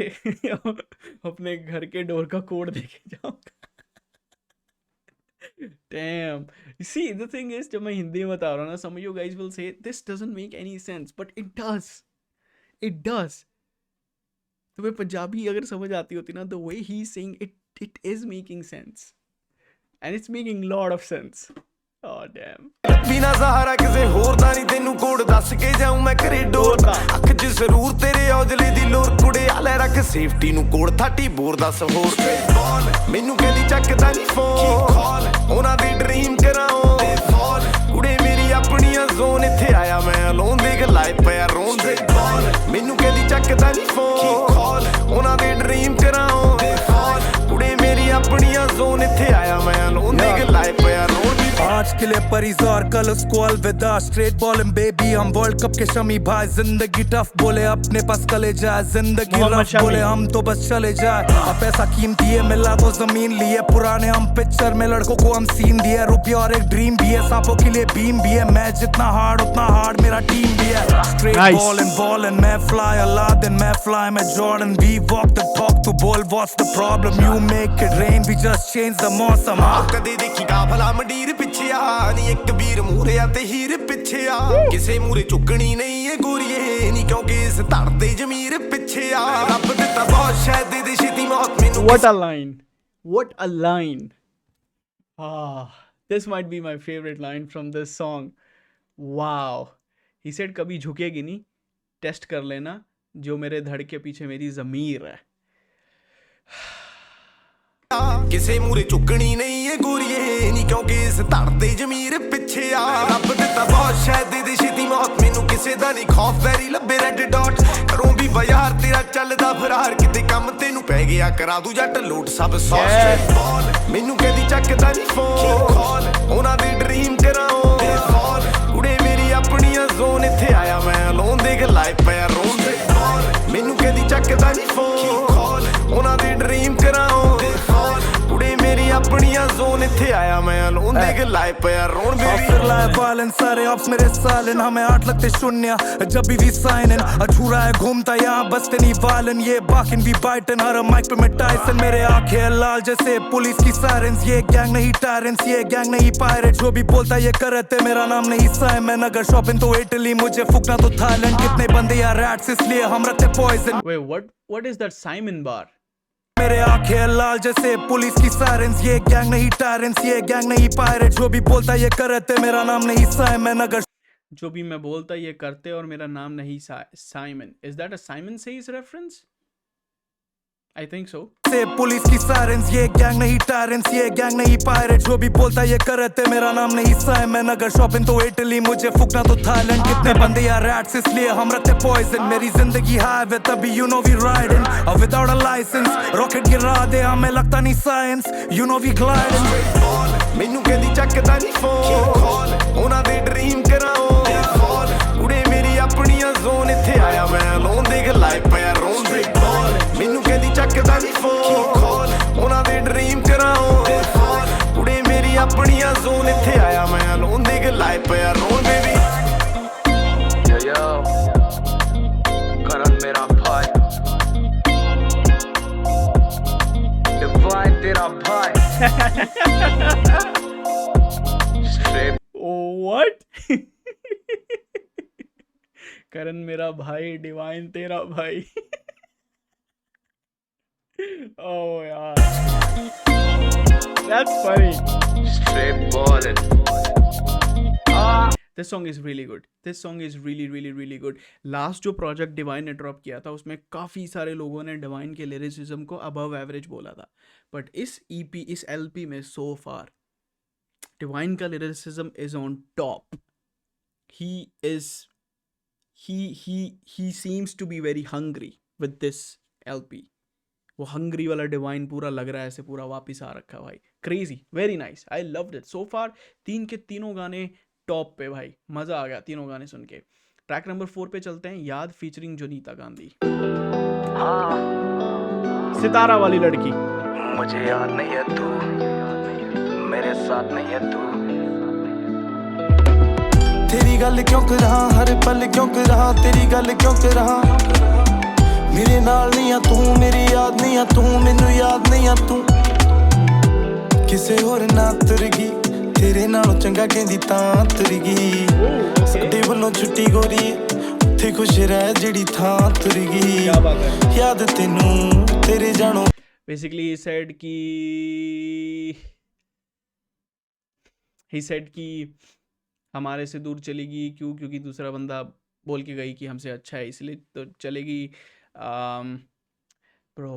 अपने घर के डोर का कोड देके जाऊंगा। Damn. See, the thing is, जब मैं हिंदी में बता रहा हूँ ना, some of you guys will say this doesn't make any sense, but it does. It does. तुम्हें पंजाबी अगर समझ आती होती ना, the way he's saying it is making sense, and it's making lot of sense. Oh damn. ਬਿਨਾ ਸਹਾਰਾ ਕਿਸੇ ਹੋਰ ਦਾ ਨਹੀਂ ਤੈਨੂੰ ਕੋਡ ਦੱਸ ਕੇ ਜਾਊਂ ਮੈਂ ਘਰੇ ਡੋਰ ਦਾ ਅੱਖ 'ਚ ਜ਼ਰੂਰ ਤੇਰੇ ਔਜਲੇ ਦੀ ਲੋਰ ਕੁੜੇ ਆ ਲੈ ਰੱਖ ਸੇਫਟੀ ਨੂੰ ਕੋਡ 30 ਬੋਰ ਦੱਸ ਹੋਰ ਮੈਨੂੰ ਕਹਿੰਦੀ ਚੱਕਦਾ ਨਹੀਂ ਫੋਨ ਉਹਨਾਂ ਦੀ ਡ੍ਰੀਮ ਕਰਾਉਂ ਕੁੜੇ ਮੇਰੀ ਆਪਣੀਆਂ ਜ਼ੋਨ ਇੱਥੇ ਆਇਆ ਮੈਂ ਅਲੋਨ ਦੇਖ ਲਾਇ ਪਿਆ ਰੋਣ ਦੇ ਮੈਨੂੰ ਕਹਿੰਦੀ ਚੱਕਦਾ ਨਹੀਂ ਫੋਨ ਉਹਨਾਂ ਦੀ ਡ੍ਰੀਮ ਕਰਾਉਂ ਕੁੜੇ ਮੇਰੀ ਆਪਣੀਆਂ ਜ਼ੋਨ ਇੱਥੇ ਆਇਆ ਮੈਂ ਅਲੋਨ ਦੇਖ ਲਾਇ ਪਿਆ ਰੋਣ आज के लिए परिजोर कल उसको अलविदा स्ट्रेट बॉलिंग बेबी हम वर्ल्ड कप के शमी भाई जिंदगी टफ बोले अपने पास कले जाए जिंदगी रफ बोले हम तो बस चले जाए अब पैसा कीमती है मिला तो जमीन लिए पुराने हम पिक्चर में लड़कों को हम सीन दिए रुपया और एक ड्रीम भी है सांपों के लिए बीम भी है मैं जितना हार्ड मेरा टीम भी है स्ट्रेट बॉलिंग मैं फ्लाई अलादीन मैं फ्लाई मैं Jordan we walk the talk टू बॉल what's the problem you make it rain we just change the mausam ਕਦੇ ਦੇਖੀ ਕਾਫਲਾ ਮੰਡੀਰ ਪਿੱਛੇ ਆ ਨਹੀਂ ਇੱਕ ਵੀਰ ਮੂਰੇ ਆ ਤੇ ਹੀਰ ਪਿੱਛੇ ਆ ਕਿਸੇ ਮੂਰੇ ਚੁੱਕਣੀ ਨਹੀਂ ਏ ਗੋਰੀਏ ਨਹੀਂ ਕਿਉਂਕਿ ਇਸ ਧੜ ਤੇ ਜ਼ਮੀਰ ਪਿੱਛੇ ਆ ਰੱਬ ਦਿੱਤਾ ਬਹੁਤ ਸ਼ਾਇਦ ਦੇ ਛੇਤੀ ਮੌਤ ਮੈਨੂੰ What a line. What a line. This might be my favorite line from this song. Wow. He said कभी झुकेगी नहीं, टेस्ट कर लेना जो मेरे धड़ के पीछे मेरी ज़मीर है। ਕਿਸੇ ਮੂਰੇ ਚੁੱਕਣੀ ਨਹੀਂ ਏ ਗੋਰੀਏ ਨਹੀਂ ਕਿਉਂਕਿ ਇਸ ਧੜ ਤੇ ਜ਼ਮੀਰ ਪਿੱਛੇ ਆ ਰੱਬ ਦਿੱਤਾ ਬਹੁਤ ਸ਼ਾਇਦ ਦੇ ਛੇਤੀ ਮੌਤ ਮੈਨੂੰ ਕਿਸੇ ਦਾ ਨਹੀਂ ਖੌਫ ਵੈਰੀ ਲੱਭੇ ਰੈੱਡ ਡਾਟ ਕਰੂੰ ਵੀ ਬਾਜ਼ਾਰ ਤੇਰਾ ਚੱਲਦਾ ਫਰਾਰ ਕਿਤੇ ਕੰਮ ਤੈਨੂੰ ਪੈ ਗਿਆ ਕਰਾ ਦੂ ਜੱਟ ਲੋਟ ਸਭ ਸੌਸ ਬਾਲ ਮੈਨੂੰ ਕਹਿੰਦੀ ਚੱਕਦਾ ਨਹੀਂ ਫੋਨ ਉਹਨਾਂ ਦੀ ਡ੍ਰੀਮ ਕਰਾਉਂ ਕੁੜੇ ਮੇਰੀ ਆਪਣੀਆਂ ਜ਼ੋਨ ਇੱਥੇ ਆਇਆ ਮੈਂ ਅਲੋਨ ਦੇਖ ਲਾਇ ਪਿਆ ਰੋਣ ਦੇ ਮੈਨੂੰ ਕਹਿੰਦੀ ਚੱਕਦਾ ਨਹੀਂ ਫੋਨ ਉਹਨਾਂ ਦੀ ਡ੍ਰੀਮ ਕਰਾਉਂ ਕੁੜੇ ਮੇਰੀ ਆਪਣੀਆਂ ਜ਼ੋਨ ਇੱਥੇ ਆਇਆ ਮੈਂ ਅਲੋਨ ਦੇਖ ਲਾਇ ਪਿਆ ਰੋਣ फिर लाए वालन सारे ऑप्स मेरे सालन हमें 8 लगते शून्य जब भी वी साइन इन अधूरा है घूमता यहाँ बसते नहीं वालन ये बाकिन वी बाइटन हर माइक पे मैं टाइसन मेरे आंखें लाल जैसे पुलिस की सायरन्स ये गैंग नहीं टायरेंट्स ये गैंग नहीं पायरेट जो भी बोलता ये करते मेरा नाम नहीं साइमन अगर शॉपिंग तो इटली मुझे फूकना तो थाईलैंड कितने बंदे यार रैट्स इसलिए हम रखते poison Wait, what is that Simon bar? मेरे आंखें लाल जैसे पुलिस की सायरन्स ये गैंग नहीं टायरेंट्स ये गैंग नहीं पायरेट जो भी बोलता ये करते मेरा नाम नहीं साइमन अगर जो भी मैं बोलता ये करते और मेरा नाम नहीं Simon. Is that a Simon Says reference? I think so. से पुलिस की सायरन्स ये गैंग नहीं टायरेंट्स ये गैंग नहीं पायरेट जो भी बोलता ये करते मेरा नाम नहीं साइमन अगर शॉपिंग तो इटली मुझे फूकना तो थाईलैंड कितने बंदे यार रैट्स इसलिए हम रखते पॉइजन मेरी जिंदगी हाईवे तभी यू नो वी राइडिंग और विदाउट अ लाइसेंस रॉकेट गिरा दे हमें लगता नहीं science you know we gliding ਮੈਨੂੰ ਕਹਿੰਦੀ ਚੱਕਦਾ ਨਹੀਂ ਫੋਨ ਉਹਨਾਂ ਦੇ ਡ੍ਰੀਮ ਕਰਾਉਂ ਕੁੜੇ ਮੇਰੀ ਆਪਣੀਆਂ ਜ਼ੋਨ ਇੱਥੇ ਆਇਆ ਮੈਂ ਅਲੋਨ ਦੇਖ ਲਾਇ ਪਿਆ ਰੋਣ ਦੇ ਮੈਨੂੰ ਕਹਿੰਦੀ ਚੱਕਦਾ ਨਹੀਂ ਫੋਨ ਉਹਨਾਂ ਦੇ ਡ੍ਰੀਮ ਕਰਾਉਂ ਕੁੜੇ ਮੇਰੀ ਆਪਣੀਆਂ ਜ਼ੋਨ ਇੱਥੇ ਆਇਆ ਮੈਂ ਅਲੋਨ ਦੇਖ ਲਾਇ ਪਿਆ ਰੋਣ baby yo Karan mera bhai divide tera bhai straight What? करण मेरा भाई, डिवाइन तेरा भाई. Oh यार, that's funny. straight ballin' This song is really good. This song is really good. Last जो प्रोजेक्ट डिवाइन ने ड्रॉप किया था उसमें काफ़ी सारे लोगों ने डिवाइन के लिरिसिज्म को अबव एवरेज बोला था, बट इस EP इस LP में सो फार डिवाइन का lyricism is on top. he is he seems to be very hungry with this LP. वो हंग्री वाला डिवाइन पूरा लग रहा है, ऐसे पूरा वापस आ रखा है भाई. Crazy, very nice, I loved it so far. तीन के तीनों गाने टॉप पे भाई, मज़ा आ गया तीनों गाने सुन के. ट्रैक नंबर 4 पे चलते हैं, याद फीचरिंग जोनीता गांधी. सितारा वाली लड़की. मुझे याद नहीं है तू, मेरे साथ नहीं है तू. तेरी गल क्यों करा, हर पल क्यों करा, तेरी गल क्यों करा. मेरे नाल नहीं आ तू, मेरी याद नहीं आ तू, मैनू याद नहीं आ तू. किसे होर ना तुर गई, तेरे नालों चंगा कहंदी तां तुर गई. साडे वल्लों छुट्टी गोरी, उत्थे खुश रह जेड़ी थां तुर गई. याद तैनू तेरे जानो. बेसिकली he said कि हमारे से दूर चलेगी क्यों, क्योंकि दूसरा बंदा बोल के गई कि हमसे अच्छा है इसलिए तो चलेगी. Bro,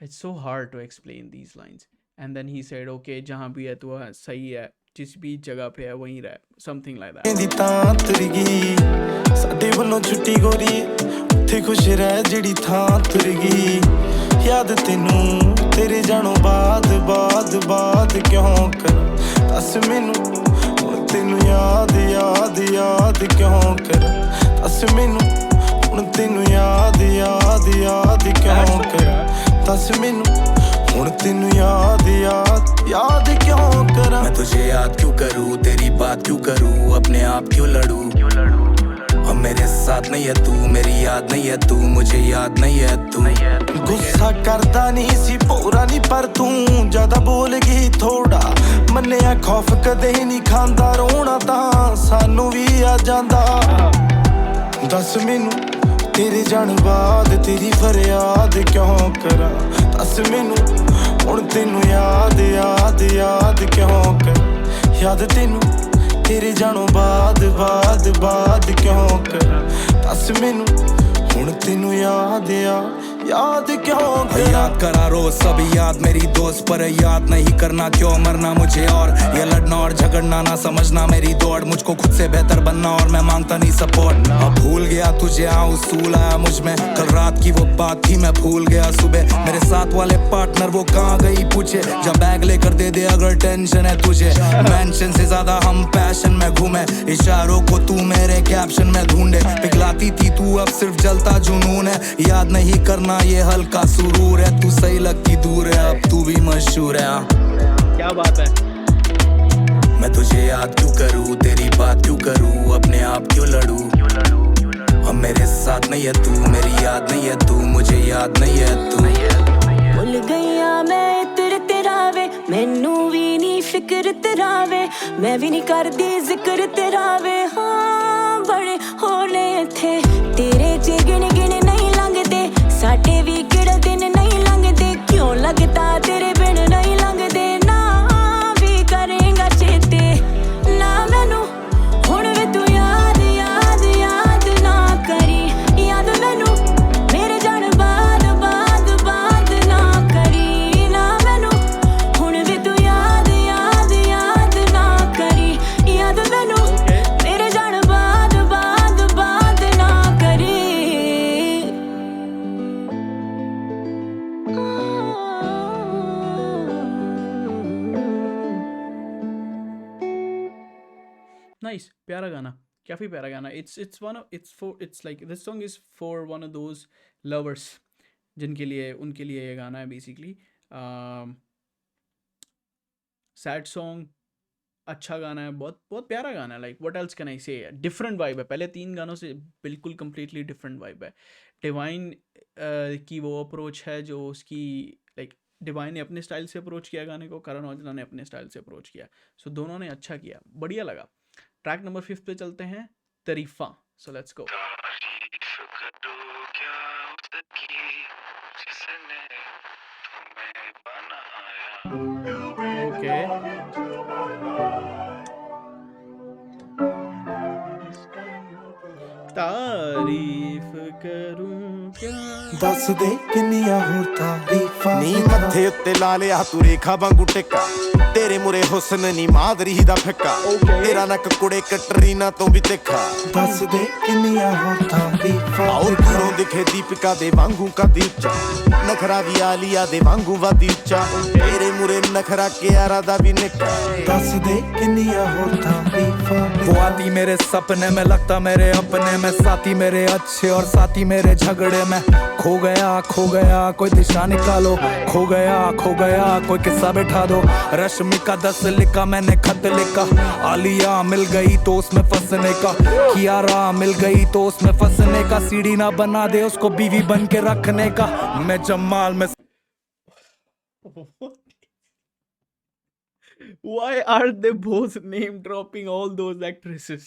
it's so hard to explain these lines. And then he said, okay, जहाँ भी है तो सही है, जिस भी जगह पे है वहीं रह, something like that. कहंदी तां तुर गई, साडे वल्लों छुट्टी गोरी, उत्थे खुश रह जेड़ी थां तुर गई. याद तैनू तेरे जानो बाद बाद बाद क्यों कर. दस मैनू हुण तैनू याद याद याद क्यों कर. दस मैनू हुण तैनू याद याद याद क्यों कर. दस मैनू हुण तैनू याद याद याद क्यों कर. मैं तुझे याद क्यों करूँ, तेरी बात क्यों करूँ, अपने आप क्यों लड़ूं. और मेरे साथ नहीं है तू, मेरी याद नहीं है तू, मुझे याद नहीं है तू. गुस्सा करदा नहीं सी पूरा नहीं, पर तू ज्यादा बोल गई थोड़ा. मन्निया खौफ कदे नहीं खांदा, रोना तां सानू भी आ जांदा. दस मैनू तेरे जान बाद तेरी फरियाद क्यों करा. दस मैनू हुण तैनू याद याद याद क्यों कर. याद तैनू तेरे जानो बाद बाद बाद क्यों कर. दस मैनू हुण तैनू याद याद क्यों कर. याद करा रोज सब याद मेरी दोस्त, पर याद नहीं करना क्यों मरना मुझे. और ये लड़ना और झगड़ना ना समझना मेरी दौड़. मुझको खुद से बेहतर बनना और मैं मांगता नहीं सपोर्ट. अब भूल गया तुझे उसूल आया मुझ में. कल रात की वो बात थी मैं भूल गया सुबह. मेरे साथ वाले पार्टनर वो कहाँ गई पूछे. जब बैग लेकर दे दे अगर टेंशन है तुझे. मेंशन से ज्यादा हम पैशन में घूमे, इशारों को तू मेरे कैप्शन में ढूंढे. पिघलाती थी तू अब सिर्फ जलता जुनून है. याद नहीं करना ये हल्का सुरूर है. तू सही लगती दूर है, अब तू भी मशहूर है. क्या बात है. मैं तुझे याद क्यों करूँ, तेरी बात क्यों करूँ, अपने आप क्यों लड़ूं. अब मेरे साथ नहीं है तू, मेरी याद नहीं है तू, मुझे याद नहीं है तू. भुल गईया मैं इतर तेरा वे, मैनू भी नहीं फिक्र तेरा वे. मैं भी नहीं करदी जिक्र तेरा वे. हाँ बड़े होने थे तेरे च गिन गिन नहीं लंघदे. साडे भी किहड़े दिन नहीं लंघदे. क्यों लगदा तेरे बिन नहीं लंघदे. ना भी करेंगा चेते ना मैनू हुण वे तू याद याद याद ना करी. याद मैनू मेरे जान बाद बाद बाद ना करी. ना मैनू हुण वे तू याद याद याद ना करी. याद मैनू मेरे जान बाद बाद बाद ना करी. नाइस, प्यारा गाना, काफी प्यारा गाना. it's like this song is for one of those lovers जिनके लिए उनके लिए ये गाना है बेसिकली. सैड सॉन्ग, अच्छा गाना है, बहुत बहुत प्यारा गाना है. Like what else can I से. डिफरेंट वाइब है, पहले 3 गानों से बिल्कुल कंप्लीटली डिफरेंट वाइब है. डिवाइन की वो अप्रोच है जो उसकी, लाइक डिवाइन ने अपने स्टाइल से अप्रोच किया गाने को, करण औजला ने अपने स्टाइल से अप्रोच किया. सो दोनों ने अच्छा किया, बढ़िया लगा. ट्रैक नंबर 5 पे चलते हैं, तरीफा. So let's go. ओके, तारीफ तारीफ करूं क्या दस दे किन्नियां होर तारीफां ਨੀ ਮੱਥੇ ਉੱਤੇ ਲਾ ਲਿਆ ਤੂੰ ਰੇਖਾ ਵਾਂਗੂ ਟਿੱਕਾ ਤੇਰੇ ਮੁਰੇ ਹੁਸਨ ਨੀ ਮਾਦਰੀ ਦਾ ਫਿੱਕਾ ਤੇਰਾ ਨੱਕ ਕੁੜੇ ਕਟਰੀਨਾ ਤੋਂ ਵੀ ਤਿੱਖਾ दस दे किन्नियां होर तारीफां ਆਓ ਦੂਰੋਂ ਦਿਖੇ ਦੀਪਿਕਾ ਦੇ ਵਾਂਗੂ ਕਾਦੀ ਉੱਚਾ ਨਖਰਾ ਵੀ ਆਲੀਆ ਦੇ ਵਾਂਗੂ ਵਾਦੀ ਉੱਚਾ ਤੇਰੇ ਮੁਰੇ ਨਖਰਾ ਕਿਆਰਾ ਦਾ ਵੀ ਨਿੱਕਾ दस दे किन्नियां होर तारीफां वो आती मेरे सपने में लगता मेरे अपने में साथी मेरे अच्छे और साथी मेरे झगड़े में खो गया कोई दिशा निकालो खो गया कोई किस्सा बैठा दो रश्मिका 10 लिखा मैंने खत लिखा आलिया मिल गई तो उसमें फंसने का कियारा मिल गई तो उसमें फंसने का सीढ़ी ना बना दे उसको बीवी बन के रखने का मैं जमाल में Why are they both name dropping all those actresses?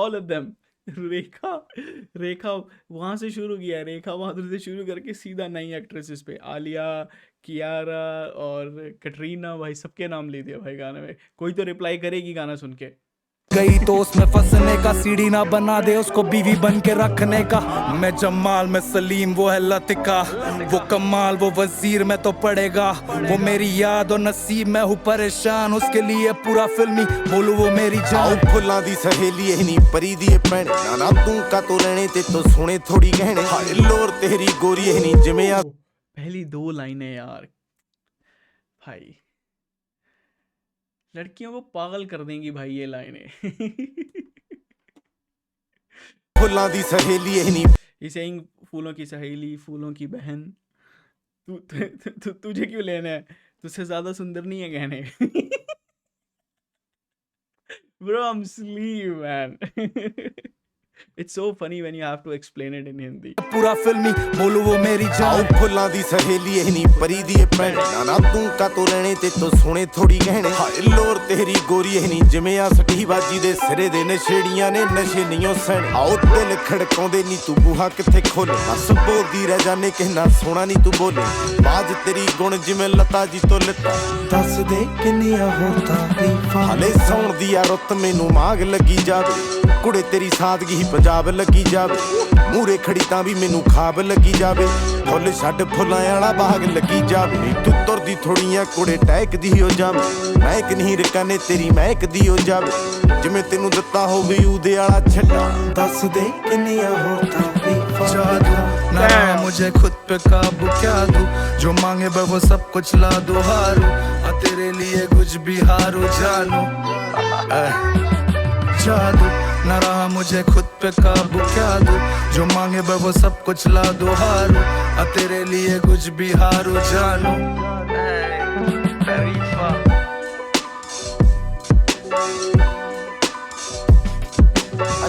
All of them. रेखा वहां से शुरू किया, रेखा माधुरी से शुरू करके सीधा नई एक्ट्रेसेस पे आलिया, कियारा और कटरीना, भाई सबके नाम ले दिया भाई गाने में। कोई तो रिप्लाई करेगी गाना सुन के। गई तो उसमें फंसने का सीढ़ी ना बना दे उसको बीवी बन के रखने का मैं जमाल में सलीम वो है लतिका वो कमाल वो वजीर में तो पड़ेगा वो मेरी याद और नसीब में हूँ परेशान उसके लिए पूरा फिल्मी बोलू वो मेरी ਆਓ जान ਫੁੱਲਾਂ ਦੀ ਸਹੇਲੀ ਇਹ ਨਹੀਂ ਪਰੀ ਦੀ ਇਹ ਭੈਣ ਨਾ ਨਾ ਤੂੰ ਕਾ ਤੋ ਰਹਿਣੇ ਤੇ ਤੋ ਸੋਹਣੇ ਥੋੜੀ ਗਹਿਣੇ ਹਾਏ ਲੋਰ ਤੇਰੀ ਗੋਰੀ ਇਹ ਨਹੀਂ ਜਿਵੇਂ ਆ पहली 2 लाइनें यार भाई लड़कियों को पागल कर देंगी भाई ये लाइनें। ਫੁੱਲਾਂ ਦੀ सहेली ਇਹ ਨਹੀਂ He's saying फूलों की सहेली, फूलों की बहन, तुझे क्यों लेना है, तुझसे ज्यादा सुंदर नहीं है गहने। Bro, I'm sleep, man. It's so funny when you have to explain it in Hindi. पूरा फिल्मी बोलू वो मेरी ਆਓ जान ਫੁੱਲਾਂ ਦੀ ਸਹੇਲੀ ਇਹ ਨਹੀਂ ਪਰੀ ਦੀ ਇਹ ਭੈਣ ਨਾ ਨਾ ਤੂੰ ਕਾ ਤੋ ਰਹਿਣੇ ਤੇ ਤੋ ਸੋਹਣੇ ਥੋੜੀ ਗਹਿਣੇ ਹਾਏ ਲੋਰ ਤੇਰੀ ਗੋਰੀ ਇਹ ਨਹੀਂ ਜਿਵੇਂ ਆ ਸਟੀ ਬਾਜੀ ਦੇ ਸਿਰੇ ਦੇ ਨਸ਼ੇੜੀਆਂ ਨੇ ਨਸ਼ੇ ਨਹੀਂ ਸਣ ਆਓ ਦਿਲ ਖੜਕਾਉਂਦੇ ਨਹੀਂ ਤੂੰ ਬੂਹਾ ਕਿੱਥੇ ਖੋਲੇ ਹੱਸ ਬੋਲਦੀ ਰਹਿ ਜਾਣੇ ਕਹਿਣਾ ਸੋਹਣਾ ਨਹੀਂ ਤੂੰ ਬੋਲੇ ਬਾਜ ਤੇਰੀ ਗੁਣ ਜਿਵੇਂ ਲਤਾ ਜੀ ਤੋਂ ਲੱਤਾ दस दे किन्नियां होर तारीफां ਹਲੇ ਸੌਣ ਦੀ ਆ ਰੁੱਤ ਮੈਨੂੰ ਮਾਗ ਲੱਗੀ ਜਾਵੇ ਕੁੜੇ ਤੇਰੀ ਸਾਦਗੀ ਹੀ ਪੰਜਾਬ ਲੱਗੀ ਜਾਵੇ ਮੂਰੇ ਖੜੀ ਤਾਂ ਵੀ ਮੈਨੂੰ ਖਾਬ ਲੱਗੀ ਜਾਵੇ ਫੁੱਲ ਛੱਡ ਫੁੱਲਾਂ ਵਾਲਾ ਬਾਗ ਲੱਗੀ ਜਾਵੇ ਤੂੰ ਤੁਰਦੀ ਥੋੜੀਆਂ ਕੁੜੇ ਟਹਿਕ ਦੀ ਹੋ ਜਾਵੇ ਮੈਂ ਇੱਕ ਨਹੀਂ ਰਕਾਨੇ ਤੇਰੀ ਮਹਿਕ ਦੀ ਹੋ ਜਾਵੇ ਜਿਵੇਂ ਤੈਨੂੰ ਦਿੱਤਾ ਹੋਵੇ ਉਹਦੇ ਵਾਲਾ ਛੱਡਾ दस दे किन्नियां होर तारीफां जादू ना मुझे खुद पे काबू क्या दूं जो मांगे मैं वो सब कुछ ला दो हारू तेरे लिए कुछ भी हारू जानू जादू ना रहा मुझे खुद पे काबू क्या दूं जो मांगे मैं वो सब कुछ ला दो हारू तेरे लिए कुछ भी हारू जानू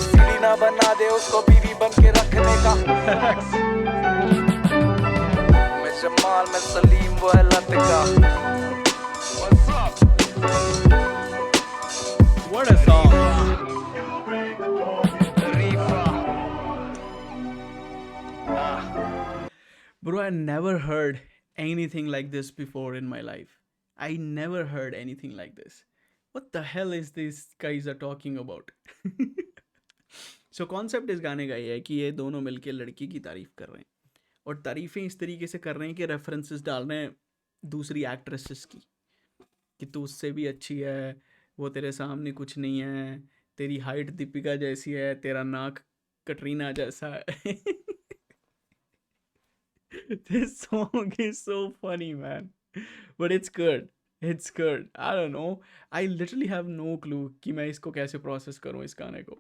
सीढ़ी ना बना दे उसको बीवी बन के रखने का मैं जमाल में सलीम वो है Latika What a song. Bro, I never heard anything like this before in my life. I never heard anything like this. What the hell is this guys are talking about? So concept इस गाने का ये है कि ये दोनों मिलके लड़की की तारीफ कर रहे हैं और तारीफें इस तरीके से कर रहे हैं कि रेफरेंसेस डाल रहे हैं दूसरी एक्ट्रेसेस की कि तू उससे भी अच्छी है, वो तेरे सामने कुछ नहीं है, तेरी हाइट दीपिका जैसी है, तेरा नाक कटरीना जैसा है। This song is so funny, man. But it's good. It's good. I don't know. I literally have no clue कि मैं इसको कैसे process करूँ इस गाने को.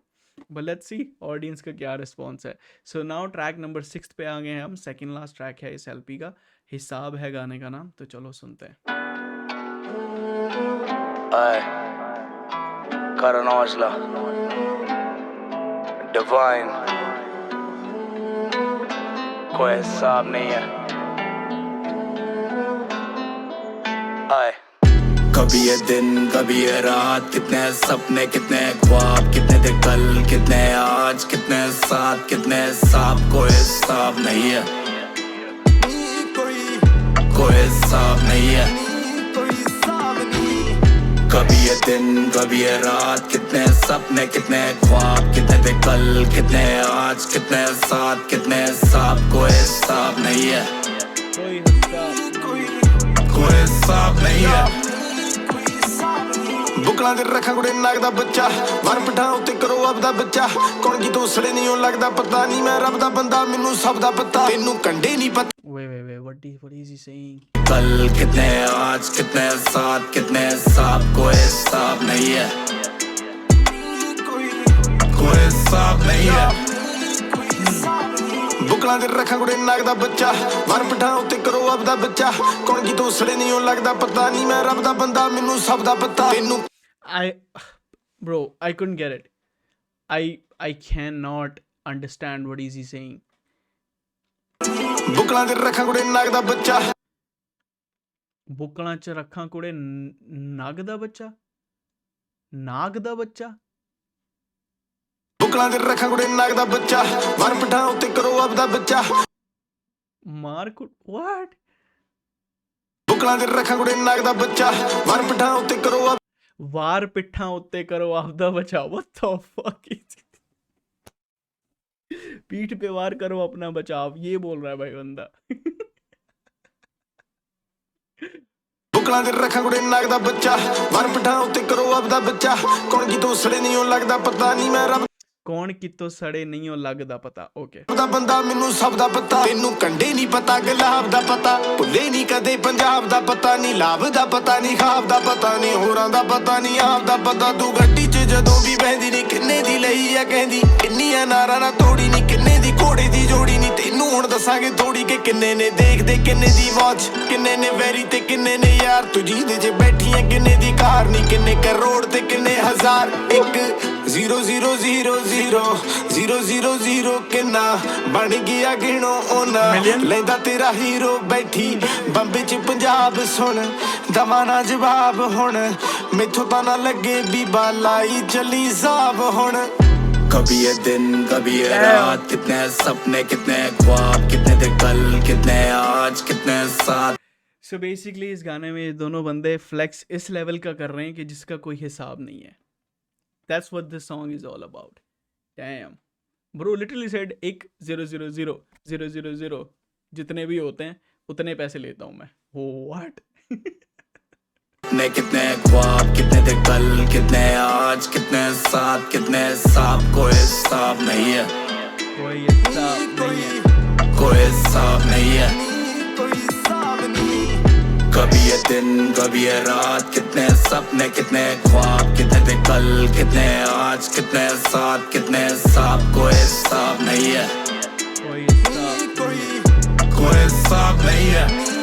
But let's see audience का क्या response है. So now track number 6 पे आ गए हैं हम. Second last track है इस LP का. हिसाब है गाने का नाम. तो चलो सुनते हैं. Karan Aujla, Divine, कोई हिसाब नहीं है। आए कभी ये दिन कभी ये रात कितने सपने कितने ख्वाब कितने थे कल कितने आज कितने साथ कितने हिसाब कोई हिसाब नहीं है कोई हिसाब नहीं है कभी ये दिन कभी ये रात, कितने सपने कितने ख्वाब, कितने थे कल कितने आज, कितने साथ कितने साथ, कोई हिसाब नहीं है, कोई हिसाब नहीं है। बुकला दे रखा कुड़े नाग दा बच्चा, वर पिठा उत्ते करो आपदा बच्चा, कौन की तो सड़े नहीं हो लगदा पता नहीं, मैं रब दा बंदा मैनू सब दा पता, तेनू कंडे नहीं पता। What is he saying? कल कितने आज कितने साथ कितने साथ, कोई हिसाब नहीं है, कोई हिसाब नहीं है। बुकला दे रखा कुड़े नाग दा बच्चा, वर पिठा उत्ते करो आपदा बच्चा, कौन की तो सड़े नहीं हो लगदा पता नहीं, मैं रब दा बंदा मैनू सब दा पता, तेनू Bro, I couldn't get it. I cannot understand what is he saying. बुकला दे रखा कुड़े नाग दा बच्चा, बुकਲਾਂ ਚ ਰੱਖਾਂ ਕੁੜੇ ਨਗ ਦਾ ਬੱਚਾ, ਨਾਗ ਦਾ ਬੱਚਾ। बुकला दे रखा कुड़े नाग दा बच्चा, वर पिठा उत्ते करो आपदा बच्चा, ਮਾਰ ਕੁ what? बुकला दे रखा कुड़े नाग दा बच्चा, वर पिठा उत्ते करो ਵਾਰ ਪਿੱਠਾਂ ਉੱਤੇ ਕਰੋ ਆਪਦਾ बचाओ। What the fuck is it? पीठ पे वार करो अपना बचाव, ये बोल रहा है भाई बंदा। बुकला दे रखा कुड़े नाग दा बच्चा, वर पिठा उत्ते करो आपदा बच्चा, कौन की तो सड़े नहीं हो लगदा पता नहीं, मैं रब कौन कितो सड़े नहीं हो लगदा पता। ओके दा बंदा मैनू सब दा पता, तेनू कंडे नहीं पता गुलाब दा पता, भुले नहीं कदे पंजाब दा पता नहीं, लाभ दा पता नहीं, खाब दा पता नहीं, होरां दा पता नहीं, आप दा पता। तू गड्डी च जदों भी बहंदी नहीं, किन्ने दी लई है कहंदी, किन्नी है नारा ना तोड़ी नहीं, किन्ने दी घोड़े दी जोड़ी नहीं, तेनू हुण दसांगे थोड़ी के किन्ने ने देखदे, किन्ने दी वॉच, किन्ने ने वैरी ते किन्ने ने यार, तू जींदे च बैठी है किन्ने दी कार नहीं, किन्ने करोड़ ते किन्ने हजार, एक 0 0 0 0 0 0 0 किन्ना बन गया गिनो ओना, लेंदा तेरा हीरो बैठी बंबे च पंजाब, सुन दवा ना जवाब हुण, मैथों तां ना लगे बीबा लाई चली साहब हुण। कभी ये दिन कभी ये रात, कितने सपने कितने ख्वाब, कितने थे कल कितने आज, कितने साथ। सो बेसिकली इस गाने में ये दोनों बंदे फ्लेक्स इस लेवल का कर रहे हैं कि जिसका कोई हिसाब नहीं है। That's what this song is all about. Damn. Bro literally said एक 0 0 0 0 0 0 जितने भी होते हैं उतने पैसे लेता हूँ मैं। What? कितने ख्वाब, कितने थे कल कितने आज, कितने साथ कितने साथ, कोई हिसाब नहीं है, कोई हिसाब नहीं है, कोई हिसाब नहीं है। कभी ये दिन कभी ये रात, कितने सपने कितने ख्वाब, कितने थे कल कितने आज, कितने साथ कितने साथ, कोई हिसाब नहीं है, कोई हिसाब कोई हिसाब नहीं है।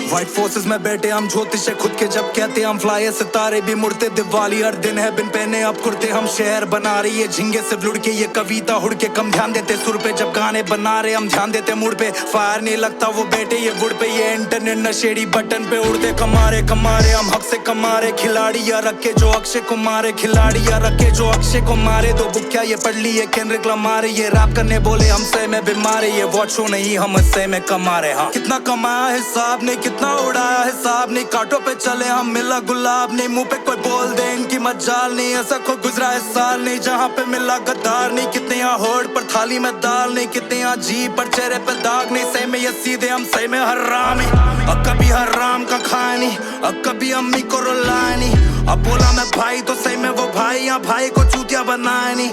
व्हाइट फोर्सेस में बैठे हम ज्योतिष है खुद के, जब कहते हम फ्लाई सितारे भी मुड़ते, दिवाली हर दिन है बिन पहने अब कुर्ते, हम शहर बना रही है झिंगे से लुढ़ के, ये कविता हुड़ के कम ध्यान देते सुर पे, जब गाने बना रहे हम ध्यान देते मुड़ पे, फायर नहीं लगता वो बैठे ये वुड पे, ये इंटरनेट नशेड़ी बटन पे उड़ते, कमारे कमारे हम हक से कमारे, खिलाड़ी या रखे जो अक्षय को मारे, खिलाड़ी या रखे जो अक्षय को मारे, दो बुक क्या ये पढ़ ली है केंद्रिक लमारे, ये रैप करने बोले हम सह में बीमारे, ये वॉच शो नहीं हम सह में कमा रहे। हाँ कितना कमाया हिसाब नहीं, कितना उड़ाया हिसाब नहीं, कांटों पे चले हम मिला गुलाब नहीं, मुंह पे कोई बोल दे इनकी मजाल नहीं, ऐसा कोई गुजरा है साल नहीं जहाँ पे मिला गद्दार नहीं, कितने यहाँ होड़ पर थाली में दाल नहीं, कितने यहाँ जी पर चेहरे पे दाग नहीं, सही में ये सीधे हम सही में हराम नहीं, अब कभी हराम का खाया नहीं, अब कभी अम्मी को रुलाया नहीं, अब बोला मैं भाई तो सही में वो भाई, यहाँ भाई को चूतिया बनाया नहीं,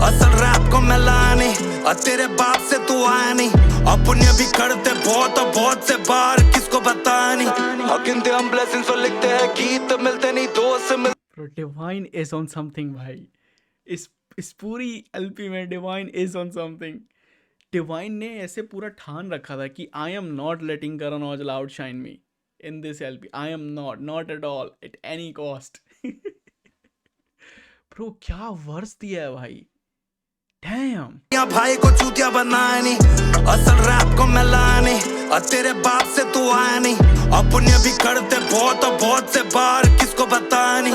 असल रैप को मैं लाया नहीं, और तेरे बाप से तू आया नहीं, अब पुण्य भी करते बहुत और बहुत से बार किसको बताया नहीं, गिनते हम ब्लेसिंग्स और लिखते हैं गीत, मिलते नहीं दोस्त मिलते। Bro, Divine is on something भाई। इस पूरी एलपी में Divine is on something। Divine ने ऐसे पूरा ठान रखा था कि I am not letting Karan Aujla outshine me in this LP. I am not at all, at any cost। Bro क्या वर्स दिया है भाई। Damn। मेरा भाई को चूतिया बनाया नहीं, असल रैप को मैं लाया नहीं, और तेरे बाप से तू आया नहीं। अपने भी करते बहुत और बहुत से बार किसको बताया नहीं।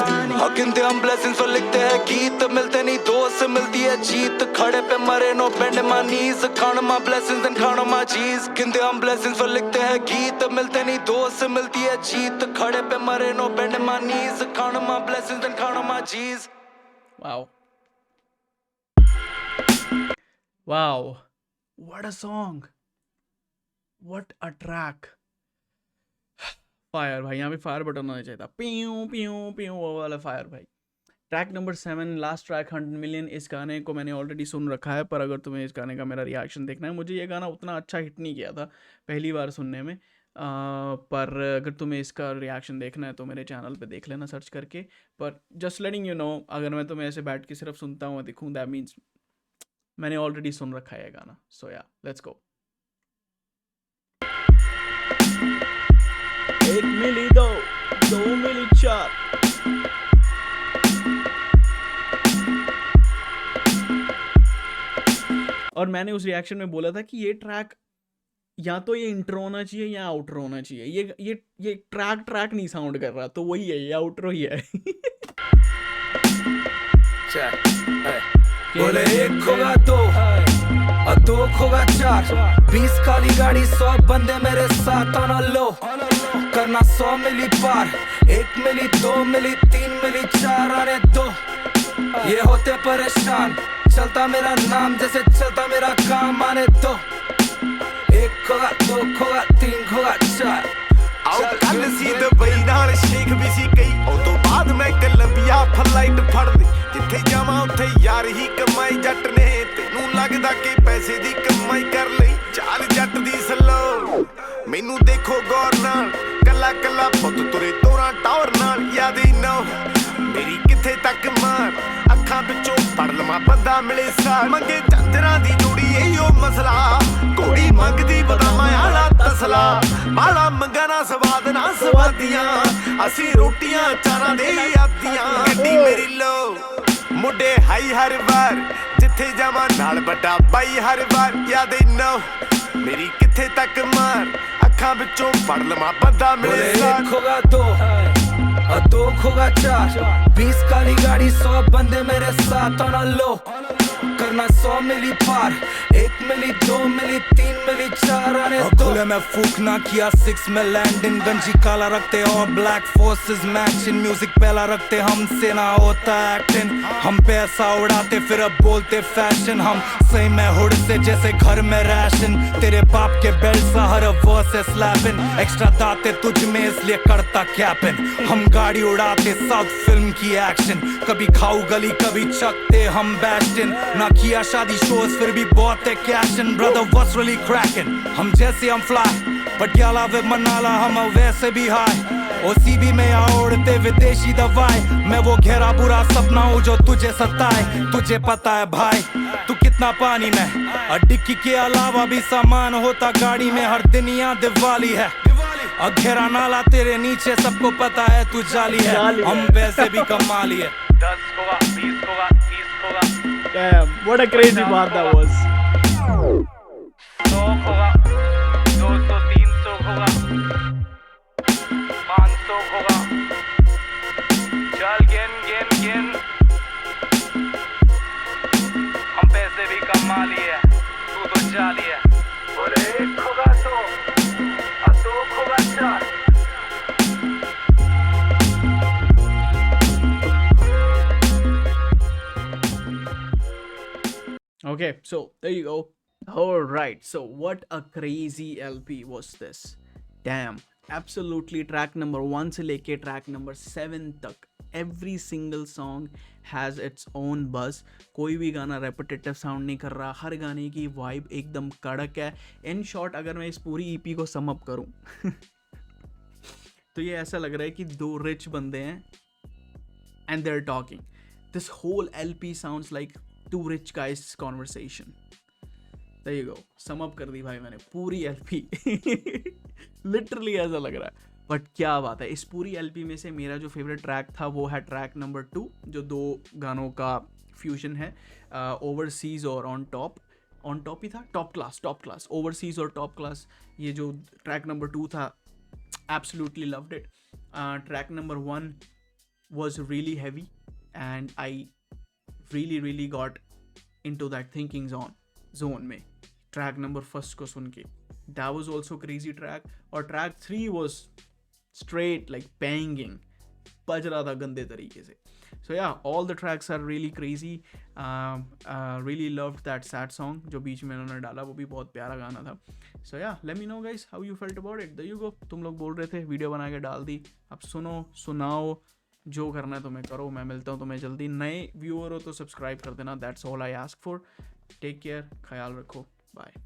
गिनते हम ब्लेसिंग्स और लिखते हैं गीत, मिलते नहीं दोस्त मिलती है जीत। खड़े पे मरे no bend my knees, count my blessings and count my G's। गिनते हम ब्लेसिंग्स और लिखते हैं गीत, मिलते नहीं दोस्त मिलती है जीत। खड़े पे मरे no bend my knees, count my blessings and count my G's। Wow. Wow. What a song. What a track. Fire भाई, यहाँ पे फायर बटन होना चाहिए था, प्यू प्यू प्यू वो वाला फायर भाई। Track number 7 last track 100 million. इस गाने को मैंने ऑलरेडी सुन रखा है, पर अगर तुम्हें इस गाने का मेरा रिएक्शन देखना है, मुझे ये गाना उतना अच्छा हिट नहीं किया था पहली बार सुनने में, पर अगर तुम्हें इसका रिएक्शन देखना है तो मेरे चैनल पे देख लेना सर्च करके। पर जस्ट लेटिंग यू नो, अगर मैं तुम्हें ऐसे बैठ के सिर्फ सुनता हूँ दिखूँ, दैट मीन्स मैंने ऑलरेडी सुन रखा है ये गाना। सो या लेट्स गो। 1 मिली 2 मिली 4। और मैंने उस रिएक्शन में बोला था कि ये ट्रैक या तो ये इंट्रो होना चाहिए या आउट्रो होना चाहिए। ये ट्रैक नहीं साउंड कर रहा, तो वही है, ये आउट्रो ही है। बोले 1 होगा 2 और 2 होगा 4, 20 काली गाड़ी 100 बंदे मेरे साथ आना लो, करना 100 मिली पार। 1 मिली 2 मिली 3 मिली 4 आने दो, ये होते परेशान। चलता मेरा नाम जैसे चलता मेरा काम, आने दो। 1 होगा 2 होगा 3 होगा 4। ਆਓ ਕੱਲ ਸੀ ਦੁਬਈ ਨਾਲ ਸ਼ੇਖ ਵੀ ਸੀ ਕਈ, ਉਹ ਤੋਂ ਬਾਅਦ ਮੈਂ ਕੋਲੰਬੀਆ ਫਲਾਈਟ ਫੜ ਲਈ। ਜਿੱਥੇ ਜਾਵਾਂ ਉੱਥੇ ਯਾਰ ਹੀ ਕਮਾਈ ਜੱਟ ਨੇ, ਤੈਨੂੰ ਲੱਗਦਾ ਕਿ ਪੈਸੇ ਦੀ ਕਮਾਈ ਕਰ ਲਈ। ਚਾਲ ਜੱਟ ਦੀ ਸਲੋ ਮੈਨੂੰ ਦੇਖੋ ਗੌਰ ਨਾਲ, ਕੱਲਾ ਕੱਲਾ ਪੁੱਤ ਤੁਰੇ ਤੋਰਾਂ ਟੌਰ ਨਾਲ। ਯਾਦ ਹੀ ਨਾ ਮੇਰੀ ਕਿੱਥੇ ਤੱਕ ਮਾਰ, ਅੱਖਾਂ ਵਿੱਚੋਂ ਪੜ ਲਵਾਂ ਬੰਦਾ ਮਿਲੇ ਸਾਰ। ਮੰਗੇ ਚਾਦਰਾਂ ਦੀ ਜੋੜੀ ਇਹੋ ਮਸਲਾ, ਘੋੜੀ ਮੰਗਦੀ ਬਦਾਮਾਂ ਆਲਾ ਤਸਲਾ। ਮਾਲਾ ਮੰਗਾ ਨਾ ਸਵਾਦ ਨਾ ਸਵਾਦੀਆਂ, ਅਸੀਂ ਰੋਟੀਆਂ ਚਾਰਾਂ ਦੇ ਆਦੀਆਂ। ਗੱਡੀ ਮੇਰੀ ਲੋ ਮੁੰਡੇ ਹਾਈ ਹਰ ਵਾਰ, ਜਿੱਥੇ ਜਾਵਾਂ ਨਾਲ ਵੱਡਾ ਬਾਈ ਹਰ ਵਾਰ। ਯਾਦ ਹੀ ਨਾ ਮੇਰੀ ਕਿੱਥੇ ਤੱਕ ਮਾਰ, ਅੱਖਾਂ ਵਿੱਚੋਂ ਪੜ ਲਵਾਂ ਬੰਦਾ ਮਿਲੇ ਸਾਰ। 1 होगा 2 और 2 होगा 4, 20 काली गाड़ी 100 बंदे मेरे साथ आना लो, करना 100 मिली पार। 1 मिली 2 मिली 3 मिली 4 आने दो। खुले में फूक ना किया 6 में लैंडिंग, गंजी काला रखते और ब्लैक फोर्सेस मैचिंग। म्यूजिक पहला रखते हमसे ना होता एक्टिंग, हम पैसा उड़ाते फिर अब बोलते फैशन। हम सही में हुड से जैसे घर में राशन, तेरे बाप के बेल्ट सा हर वर्स से स्लैपिंग। एक्स्ट्रा दाते तुझ में इसलिए करता कैपिन, हम गाड़ी उड़ाते साउथ फिल्म की एक्शन। कभी खाऊ गली कभी चकते हम बैस्टिन, ना किया शादी शोज फिर भी बहुत है कैशन। ब्रदर व्हाट्स रियली क्रैकिंग, हम जैसे हम फ्लाई पटियाला वे मनाला, हम वैसे भी हाई। ओसीबी में ओढ़ते विदेशी दवाई, मैं वो गहरा बुरा सपना हूँ जो तुझे सताए। तुझे पता है भाई तू कितना पानी में, और डिक्की के अलावा भी सामान होता गाड़ी में। हर दिन यहाँ दिवाली है और घेरा नाला तेरे नीचे, सबको पता है तू जाली है, हम वैसे भी कमाली है। 10 होगा 20 होगा 30 होगा। Damn, what a crazy part that was. 100 होगा 200 300 होगा 500 होगा। चल गिन हम पैसे भी कमा लिए, तू तो जाली है। बोले 1 होगा 2 और 2 होगा 4। Okay, so there you go. All right, so what a crazy LP was this. Damn, absolutely track number 1 से लेके track number 7 तक every single song has its own buzz. कोई भी गाना repetitive sound नहीं कर रहा, हर गाने की vibe एकदम कड़क है। In short, अगर मैं इस पूरी EP को sum up करूँ तो ये ऐसा लग रहा है कि 2 rich बंदे हैं and they're talking. This whole LP sounds like 2 rich guys conversation. There you go, sum up कर दी भाई मैंने पूरी LP। लिटरली ऐसा लग रहा है। बट क्या बात है, इस पूरी LP में से मेरा जो फेवरेट ट्रैक था वो है ट्रैक नंबर 2, जो 2 गानों का फ्यूजन है, ओवरसीज और ऑन टॉप। ऑन टॉप ही था, टॉप क्लास ओवरसीज और टॉप क्लास, ये जो ट्रैक नंबर 2 था, absolutely loved it. Track number 1 was really heavy and I really got into that thinking zone में ट्रैक नंबर 1 को सुन के. That was also crazy track. और track 3 was straight like banging, बज रहा था गंदे तरीके से. So yeah, all the tracks are really crazy. Really loved that sad song जो बीच में उन्होंने डाला, वो भी बहुत प्यारा गाना था. So yeah, let me know guys how you felt about it. There you go. तुम लोग बोल रहे थे, वीडियो बना के डाल दी. अब सुनो, सुनाओ, जो करना है तुम्हें करो. मैं मिलता हूँ तुम्हें जल्दी. नए व्यूअर हो तो सब्सक्राइब कर देना. That's all I ask for. Take care, ख्याल रखो, बाय.